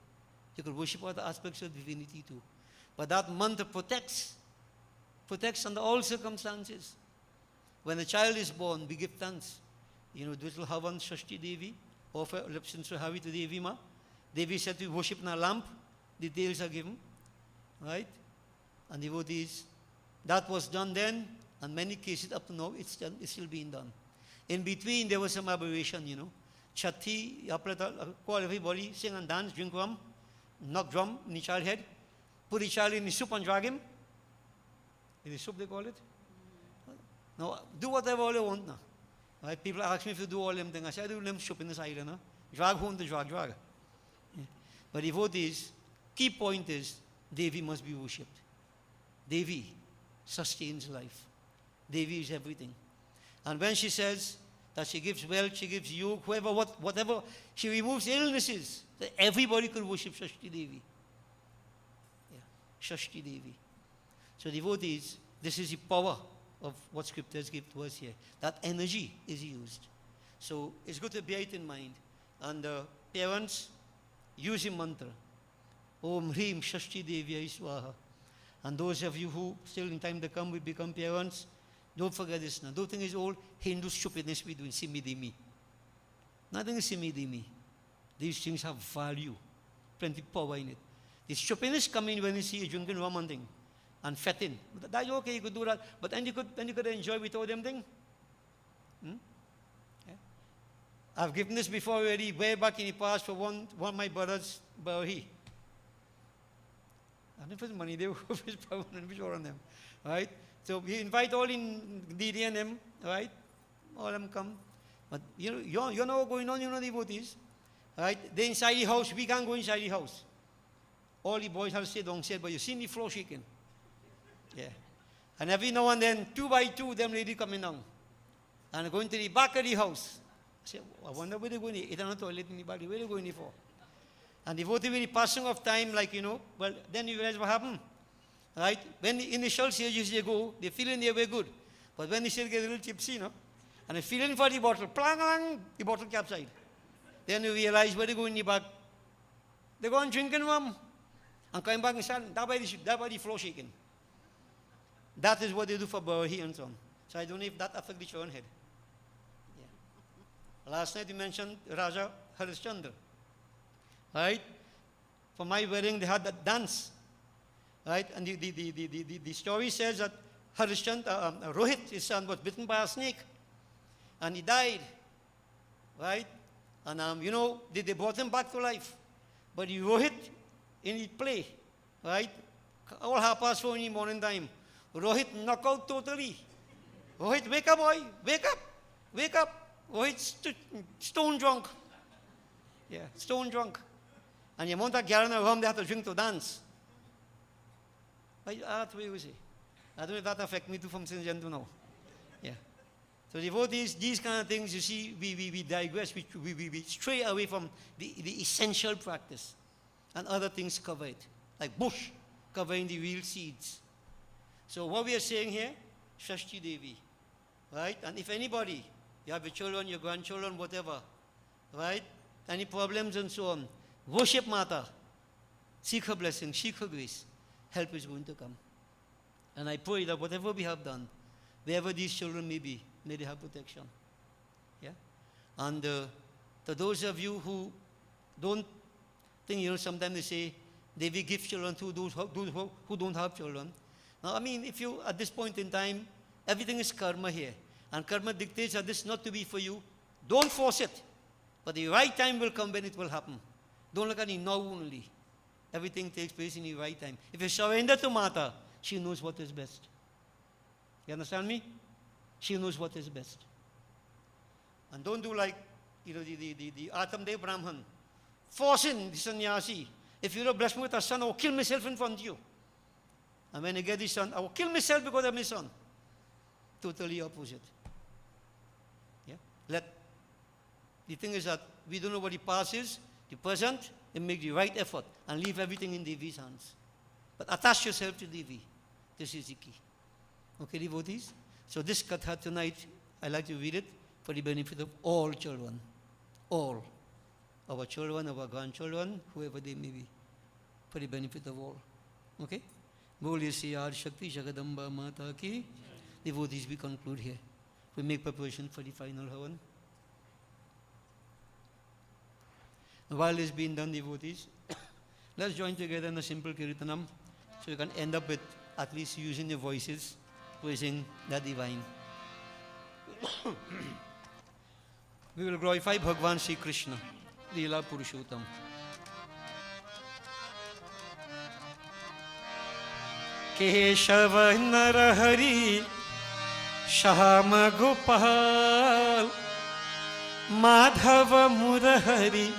You could worship other aspects of divinity too. But that mantra protects under all circumstances. When a child is born, we give thanks. You know, little Havan Shashti Devi, offer Lipsin Suhavi to Devi Ma. Devi said to worship in a lamp, details are given. Right? And devotees, that was done then, and many cases up to now, it's still being done. In between, there was some aberration, you know. Chatti, call everybody, sing and dance, drink rum, knock drum in the child's head, put the child in the soup and drag him. In the soup, they call it. Now, do whatever all you want now. Right? People ask me if you do all them things. I say, I do them soup in the side, no? Drag home the drag. Yeah. But devotees, key point is, Devi must be worshipped. Devi sustains life. Devi is everything. And when she says that she gives wealth, she gives yoga, whatever, she removes illnesses, that everybody could worship Shashti Devi. Yeah. Shashti Devi. So devotees, this is the power of what scriptures give to us here. That energy is used. So it's good to bear it in mind. And parents, use the mantra. Om Hrim Shashti Devi Swaha. And those of you who still in time to come will become parents, don't forget this now. Don't think it's all Hindu stupidness we do in Simidimi. Nothing is Simidimi. These things have value, plenty of power in it. The stupidness come in when you see you drinking rum and thing, and fetting. That's okay, you could do that. But then you could enjoy without them thing. Yeah. I've given this before already, way back in the past for one of my brothers, Barahi. I don't know if it's money, they were on them. Right? So we invite all in DD and them, right? All of them come. But you know what's going on, you know, devotees. Right? They're inside the house, we can't go inside the house. All the boys have to stay downstairs, but you see the floor shaking. Yeah. And every now and then, 2 by 2, them ladies coming down. And going to the back of the house. I say, I wonder where they're going. It's not a toilet in the body. Where they're going for? And devotee with the passing of time, like, you know, well, then you realize what happened. Right? When the initial stages they go, they feel in their way good. But when they still get a little tipsy, you know, and they feeling for the bottle, plang, the bottle capsized. Then you realize where they go in the back. They go and drinking rum. And coming back and stand, that by the floor shaking. That is what they do for Barahi and so on. So I don't know if that affects the children's head. Yeah. Last night you mentioned Raja Harishchandra. Right? For my wedding, they had that dance. Right? And the story says that Harishchandra, Rohit, his son, was bitten by a snake. And he died. Right? And, you know, they brought him back to life. But the Rohit, in the play, right? All 4:30 in the morning time, Rohit knocked out totally. Rohit, wake up, boy. Wake up. Wake up. Rohit stone drunk. Yeah, stone drunk. And the amount of gallon of rum they had to drink to dance. That's what you say. I don't know if that affect me too from since then to now. Yeah. So devotees, these kind of things, you see, we digress, we stray away from the essential practice. And other things cover it, like bush covering the real seeds. So what we are saying here, Shashti Devi, right? And if anybody, you have your children, your grandchildren, whatever, right? Any problems and so on, worship Mata, seek her blessing, seek her grace, help is going to come. And I pray that whatever we have done, wherever these children may be, may they have protection. Yeah? And to those of you who don't think, sometimes they say, they will give children to those who don't have children. Now, I mean, if you, at this point in time, everything is karma here. And karma dictates that this is not to be for you. Don't force it. But the right time will come when it will happen. Don't look at it now only. Everything takes place in the right time. If you surrender to Mata, she knows what is best. You understand me? She knows what is best. And don't do like, the Atamdev Brahman. Forcing the sannyasi. If you're blessed me with a son, I will kill myself in front of you. And when I get the son, I will kill myself because of my son. Totally opposite. Yeah? The thing is that we don't know what the past is, the present, and make the right effort and leave everything in Devi's hands. But attach yourself to Devi. This is the key. Okay, devotees? So this katha tonight, I like to read it for the benefit of all children. All. Our children, our grandchildren, whoever they may be. For the benefit of all. Okay? Boliye Siyar Shakti Jagadamba Mata ki. Devotees, we conclude here. We make preparation for the final havan. While it's being done, devotees, let's join together in a simple kirtanam so you can end up with at least using your voices, praising the divine. We will glorify Bhagavan Sri Krishna, Leela Purushottam. Keshava Narahari Shama Gopal Madhava Murahari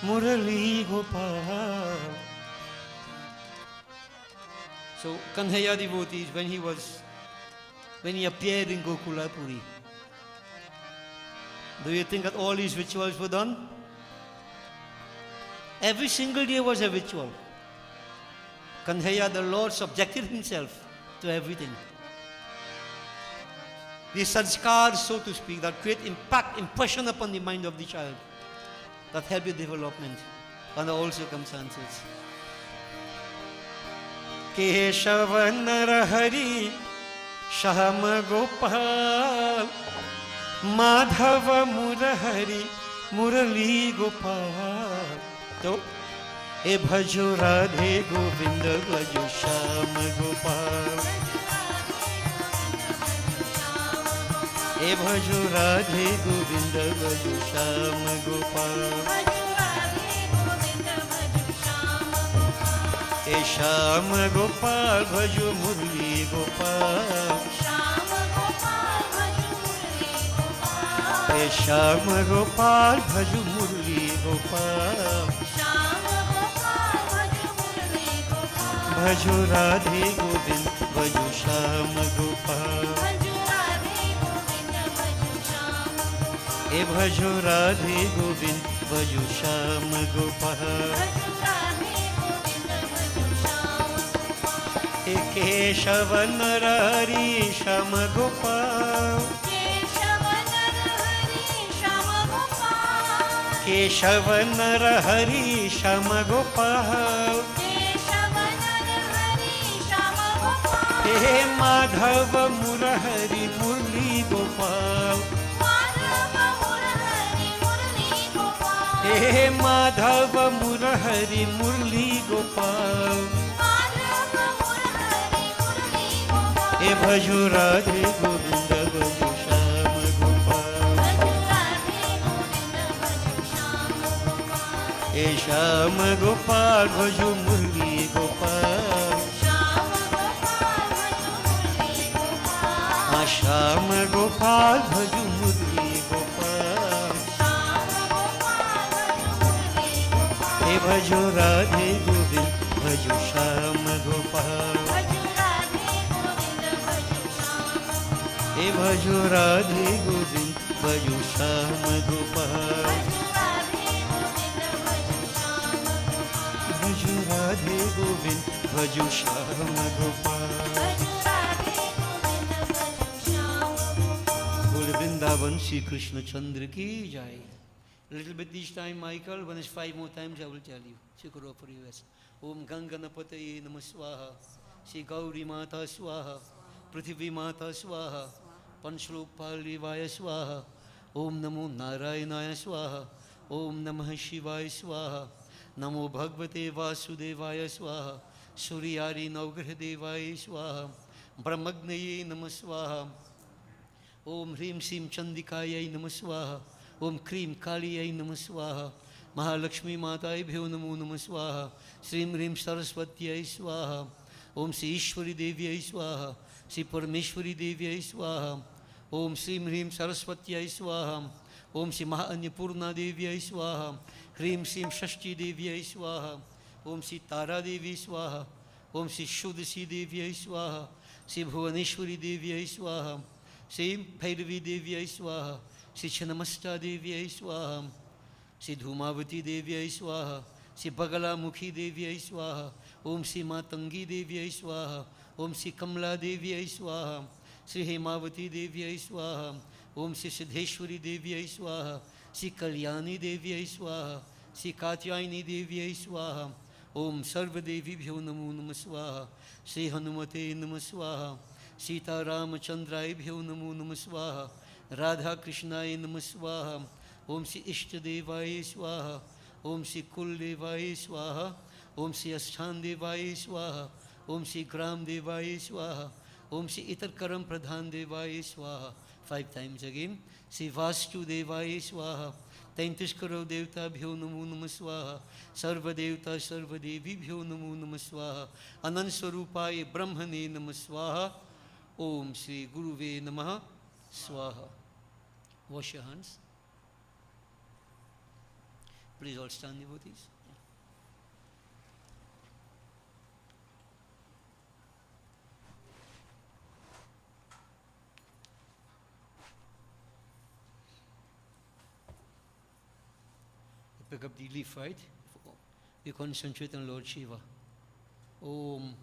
Murali Gopal. So Kanhaiya devotees, when he appeared in Gokula Puri, do you think that all these rituals were done? Every single day was a ritual. Kanhaiya, the Lord, subjected himself to everything. The sanskars, so to speak, that create impression upon the mind of the child, that help your development under all circumstances. Keshava Narahari Shama Gopal Madhava Murahari Murali Gopal. So, E bhajo Radhe Govinda bhajo Shama Gopal. E bhajo Radhe Govinda bhajo Shama Gopal. E Shama Gopal bhajo Murli Gopal. E Shama Gopal bhajo Murli Gopal. Bhajo Radhe Govind bhajo Shama Gopal. E bhajo Radhe Govind bhajo Shama Gopal. E Keshava Narahari Shama Gopal. Keshava Narahari Shama Gopal. He Madhava Murahari Murli Gopal. He Madhava Murahari Murli Gopal. E bhajo Radhe Govinda bhajo Shama Gopal. E Shama Gopal bhajo Murli Gopal. Shama Gopal bhajo Murli Gopal. E bhajo Radhe Govind bhajo Shama Gopal. हे भजो राधे गोविंद भजो श्याम गोपाल, भजो राधे गोविंद भजो श्याम गोपाल। बोल वृंदावन श्री कृष्ण चंद्र की जय। Little bit this time, Michael. When it's 5 more times, I will tell you. Shukro for you. Om Ganganapataye Namah Swaha. Shri Gauri Mata Swaha. Prithvi Mata Swaha. Panchlokpalivaya Swaha. Om Namo Narayanaya Swaha. Om Namah Shivaya Swaha. Namo Bhagavate Vasudevaya Swaha. Suryari Navgrahadevaya Swaha. Brahmagnaye Namah Swaha. Om Hrim Sim Chandikaya Namah Swaha. Om Krim Kaliyai Namah Swaha. Mahalakshmi Matai Bhyo Namo Namah Swaha. Srim Rim Saraswatyai Swaha. Om Sri Ishwari Devyai Swaha. Sri Parameshwari Devyai Swaha. Om Srim Rim Saraswatyai Swaha. Om Sri Mahanyapurna Devyai Swaha. Hrim Sim Shashti Devyai Swaha. Om Sri Tara Devi Swaha. Om Sri Shuddhasi Devyai Swaha. Sri Bhuvaneshwari Devyai Swaha. Sri Bhairavi Devyai Swaha. Sri Chanamasta Devyai Swaha. Sri Dhumavati Devyai Swaha. Sri Bagalamukhi Devyai Swaha. Om Sri Matangi Devyai Swaha. Om Sri Kamla Devyai Swaha. Sri Hemavati Devyai Swaha. Om Sri Siddheshwari Devyai Swaha. Sri Kalyani Devyai Swaha. Sri Katyayani Devyai Swaha. Om Sarva Devi Bhyo Namo Namah Swaha. Sri Hanumate Namah Swaha. Sita Ramachandrai Bhyo Namo Namah Swaha. Radha Krishnaya Namah Swaha. Om Sri Ishtadevaya Swaha. Om Sri Kuldevaya Swaha. Om Sri Asthan Devaya Swaha. Om Sri Gram Devaya Swaha. Om Sri Itarkaram Pradhan Devaya Swaha. 5 times again. Sri Vastu Devaya Swaha. 33 crore Devta Bhyo Namo Namah Swaha. Sarva Devta Sarva Devi Bhyo Namo Namah Swaha. Anand Swarupaya Brahmane Namah Swaha. Om Sri Guruve Namaha Swaha. Wash your hands. Please all stand, devotees. Pick up the leaf, right? We concentrate on Lord Shiva. Om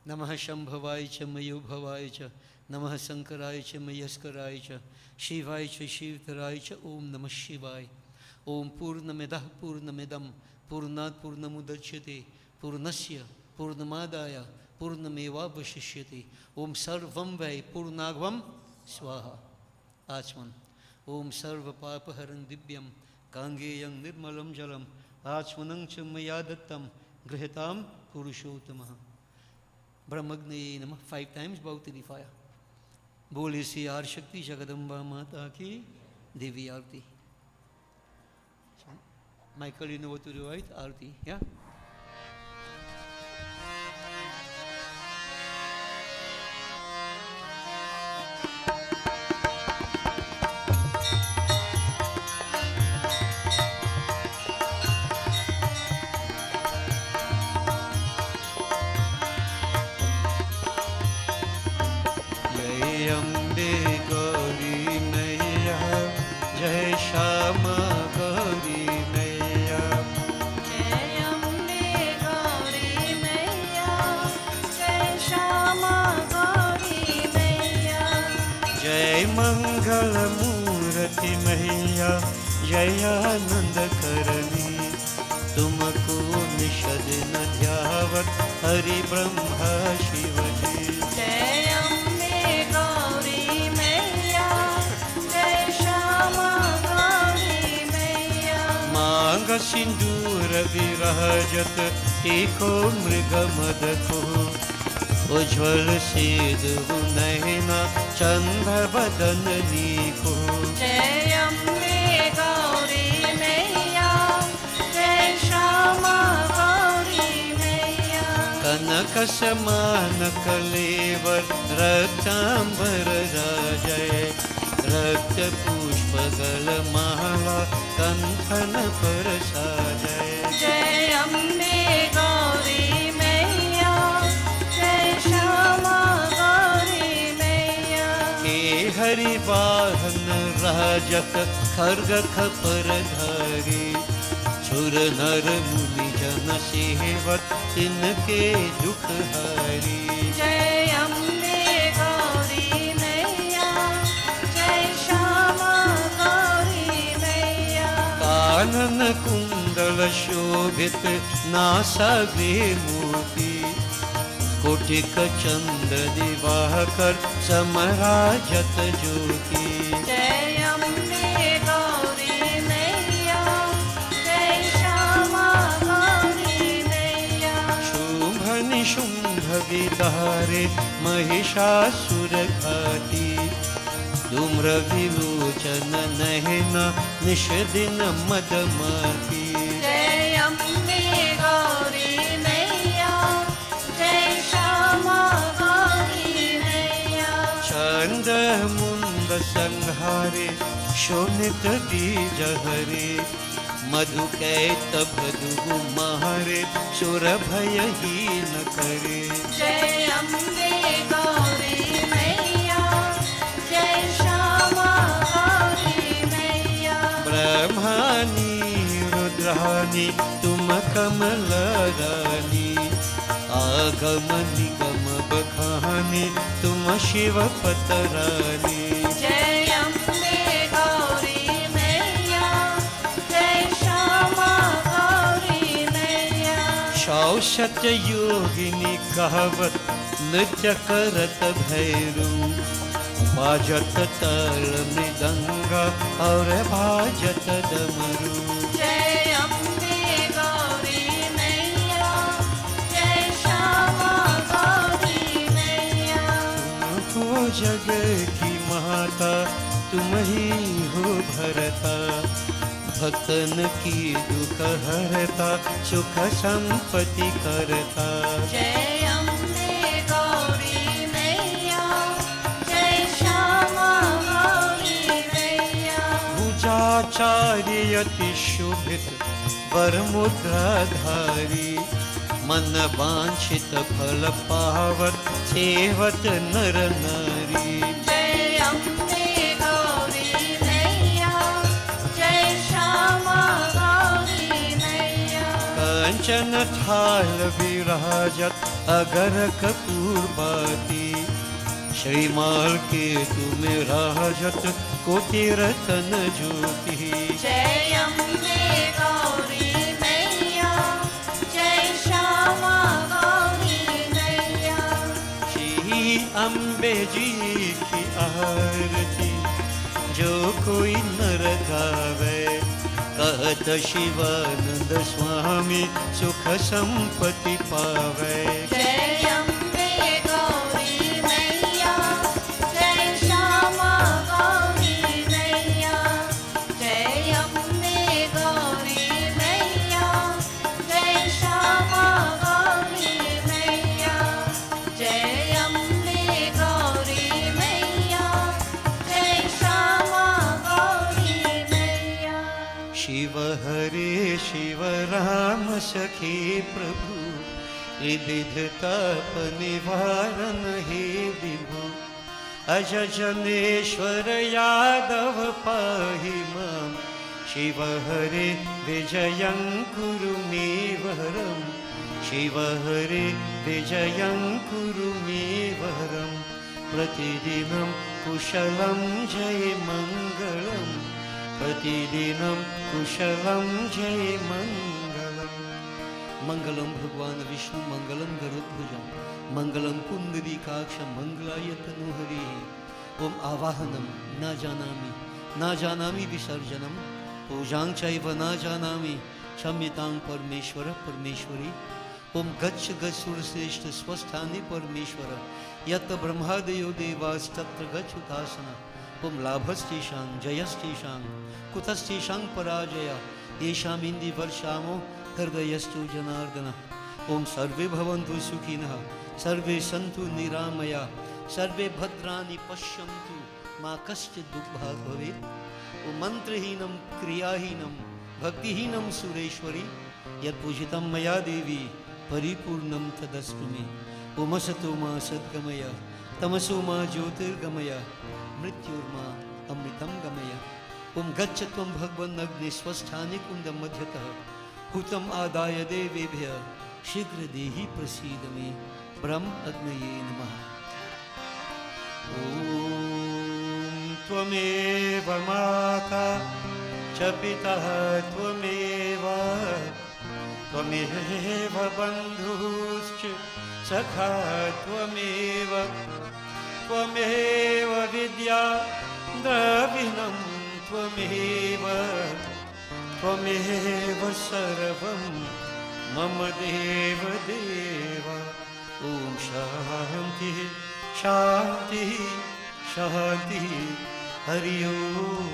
Namah Shambhavaya Cha Mayubhavaya Cha Namah Sankaraya Cha Mayaskaraya Cha Shivaya Cha Shivtaraya Cha Om Namah Shivaya. Om Purnamidah Purnamidam Purnat Purnamudachyate Purnasya Purnamadaya Purnameva Vashishyate. Om Sarvam Vai Purnagvam Swaha. Achman. Om Sarva Papaharan Divyam Gangeyam Nirmalam Jalam Achmanam Cha Mayadatam Grihitam Purushotamaha. Brahmagnaye Namah. 5 times bow to the fire. Bole Sri Shakti Jagadamba Mata Ki Devi Arti. Michael, you know what to do, right? Arti, yeah? मैया जयानंद करनी तुमको निषद न ध्यावत हरि ब्रह्मा शिव जी।
जय अम्बे गौरी मैया जय श्यामा गौरी मैया।
मांग सिंदूर विराजत एको मृग मदको उज्ज्वल सेदु नैना चंद्र बदन नीको।
जय अम्बे गौरी मैया जय श्यामा गौरी मैया।
कनक समान कलेवर रक्तांबर जय रक्त पुष्प गल माला कंठन पर साजय।
जय अम्बे गौरी मैया जय श्यामा गौरी मैया।
राजत खर्ग खपर धारे। सुर नर मुनि जन सेवत तिनके दुख हरे।
जय अम्बे गौरी मैया, जय श्यामा गौरी मैया।
कानन कुंडल शोभित नासाग्रे मूर्ति। कोटिक चंद दिवाकर समराजत ज्योति।
जय अम्बे गौरी मैया, जय श्यामा गौरी मैया।
शुंभ निशुंभ विदारे महिषासुर घाती। धूम्र विलोचन नयन निश दिन मदमती।
जय अम्बे गौरी मैया, जय श्यामा गौरी मैया।
चंद मुंद संहारे शोणित बीज हरे। मधु कैतभ दुगु मारे सुर भय हीन करे।
जय अम्बे गौरी मैया, जय श्यामा गौरी मैया।
ब्रह्मानी रुद्रानी तुम कमल रानी। आगम निगम बखानी तुम शिव पतरानी।
जय अम्बे गौरी मैया, जय श्यामा गौरी मैया।
शौशत योगिनी कहवत नृत्य करत भैरू। बाजत ताल मृदंगा और बाजत डमरू।
जय अम्बे गौरी मैया, जय श्यामा गौरी मैया।
तुम हो जग की माता तुम ही हो भरता। भक्तन की दुख हरता सुख संपत्ति करता।
जय अम्बे गौरी मैया, जय श्यामा गौरी मैया।
भुजाचार्य अति शोभित वर मुद्राधारी। मन वांछित फल पावत सेवत नर नारी।
जय अम्बे गौरी मैया, जय श्यामा गौरी मैया।
कंचन थाल विराजत अगर कपूर बाती। श्रीमाल के तुम राजत कोटि रतन ज्योति।
जय अम्बे गौरी मैया, जय श्यामा गौरी मैया।
श्री अम्बे जी की आरती जो कोई नर गावे। कहत शिवानंद स्वामी सुख संपत्ति पावे।
जय अम्बे गौरी मैया, जय श्यामा गौरी मैया। जय अम्बे गौरी मैया, जय श्यामा गौरी मैया। जय अम्बे गौरी मैया, जय श्यामा गौरी मैया।
शिव हरे शिव राम सखी प्रभु। त्रिविध ताप निवारण हे विभु। अज जनेश्वर यादव पाहि मां। शिव हरे विजयं कुरु मे वरम्। शिव हरे विजयं कुरु मे वरम्। प्रतिदिनं कुशलं जय मङ्गलम्। प्रतिदिनं कुशलं जय मङ्गलम्। मंगलम भगवान विष्णु मंगलम गरुत्भुज मंगलम पुंडरीकाक्ष मंगलाय तनोहरि। ओम आवाहनम न जानामि विसर्जनम। पूजां चैव न जानामि क्षम्यतां परमेश्वर परमेश्वरी। ओम गच्छ गच्छुरश्रेष्ठ स्वस्थानि परमेश्वर। यत्र ब्रह्मादयो देवास्तत्र गच्छुतासन। ओम लाभस्तेषां जयस्तेषां कुतस्तेषां पराजय। येषामिन्दि वर्षामो हृदयस्तु जनार्दन। ओम सर्वे भवन्तु सुखिनः सर्वे सन्तु निरामया। सर्वे भद्राणि पश्यन्तु मा कश्चित् दुःखभाग् भवेत्। ओम मंत्रहीनं क्रियाहीनं भक्तिहीनं सुरेश्वरी। यत्पूजितं मया देवी परिपूर्णं तदस्तु मे। ओम असतो मा सद्गमय तमसो मा ज्योतिर्गमय। मृत्युर्मा अमृतं गमय। गच्छ त्वं भगवन्नग्ने स्वस्थाने कुंडम मध्यतः हुतम आदाय देवेभ्यः शीघ्र देहि प्रसीद मे ब्रह्म अग्नये नमः। ॐ त्वमेव माता च पिता त्वमेव त्वमेव बन्धुश्च सखा त्वमेव त्वमेव विद्या द्रविणं त्वमेव त्वमेव सर्वं मम देव देव। ॐ शान्ति शान्ति शान्ति हरि ओम।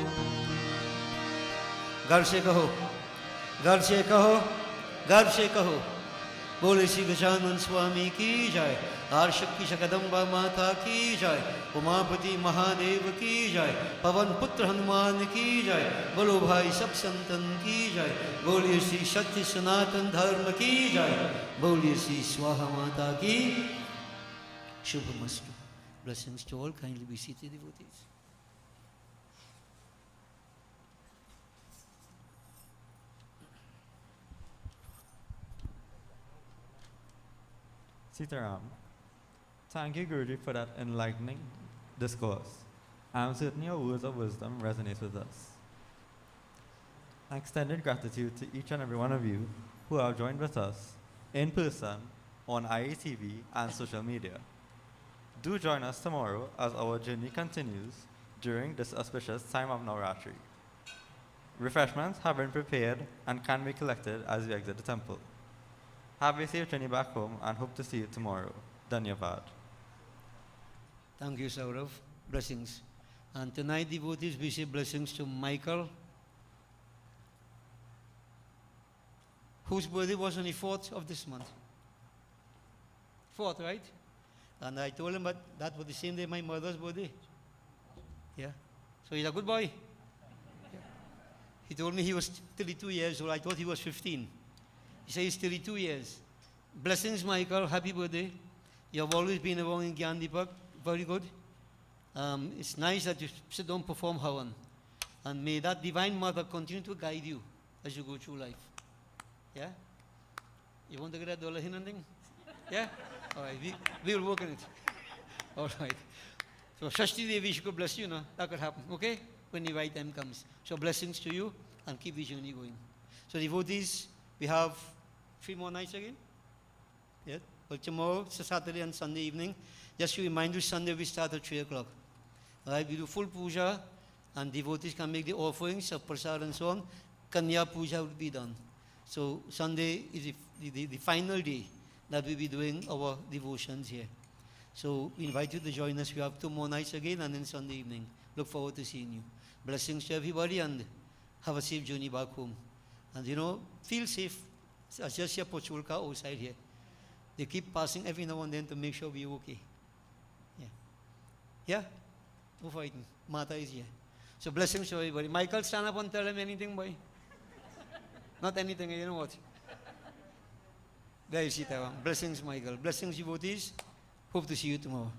गर्व से कहो, गर्व से कहो, गर्व से कहो। बोले श्री गजानन स्वामी की जय, आरशक्ति जगदम्बा माता की जय, उमापति महादेव की जय, पवन पुत्र हनुमान की जय। बोलो भाई सब संतन की जय। बोलिए श्री सत्य सनातन धर्म की जय। बोलिए श्री स्वाहा माता की शुभमस्तु। Blessings to all. Kindly be seated, devotees.
Sitaram, thank you, Guruji, for that enlightening discourse. I am certain your words of wisdom resonate with us. Extended gratitude to each and every one of you who have joined with us in person, on IATV, and social media. Do join us tomorrow as our journey continues during this auspicious time of Nav Raatri. Refreshments have been prepared and can be collected as you exit the temple. Have a safe journey back home and hope to see you tomorrow. Dhanyavad.
Thank you, Saurav. Blessings. And tonight, devotees, we say blessings to Michael, whose birthday was on the 4th of this month. 4th, right? And I told him that was the same day my mother's birthday. Yeah. So he's a good boy. Yeah. He told me he was 32 years old. I thought he was 15. He said he's 32 years. Blessings, Michael. Happy birthday. You have always been around in Gyandipak. Very good. It's nice that you sit down and perform Havan. And may that Divine Mother continue to guide you as you go through life. Yeah? You want to get a dollar in anything? Yeah? All right. We will work on it. All right. So Shashti Devi, she could bless you, no? That could happen. Okay? When the right time comes. So blessings to you and keep the journey going. So devotees, we have 3 more nights again. Yeah? Well, tomorrow, Saturday and Sunday evening. Just to remind you, Sunday we start at 3 o'clock. All right? We do full puja and devotees can make the offerings of prasad and so on. Kanya puja will be done. So Sunday is the final day that we'll be doing our devotions here. So we invite you to join us. We have 2 more nights again and then Sunday evening. Look forward to seeing you. Blessings to everybody and have a safe journey back home. And you know, feel safe. It's just your Pochulka outside here. They keep passing every now and then to make sure we're okay. Yeah. Yeah? No fighting. Mata is here. So blessings to everybody. Michael, stand up and tell him anything, boy. Not anything, you know what? There you see, Taiwan. Blessings, Michael. Blessings, devotees. Hope to see you tomorrow.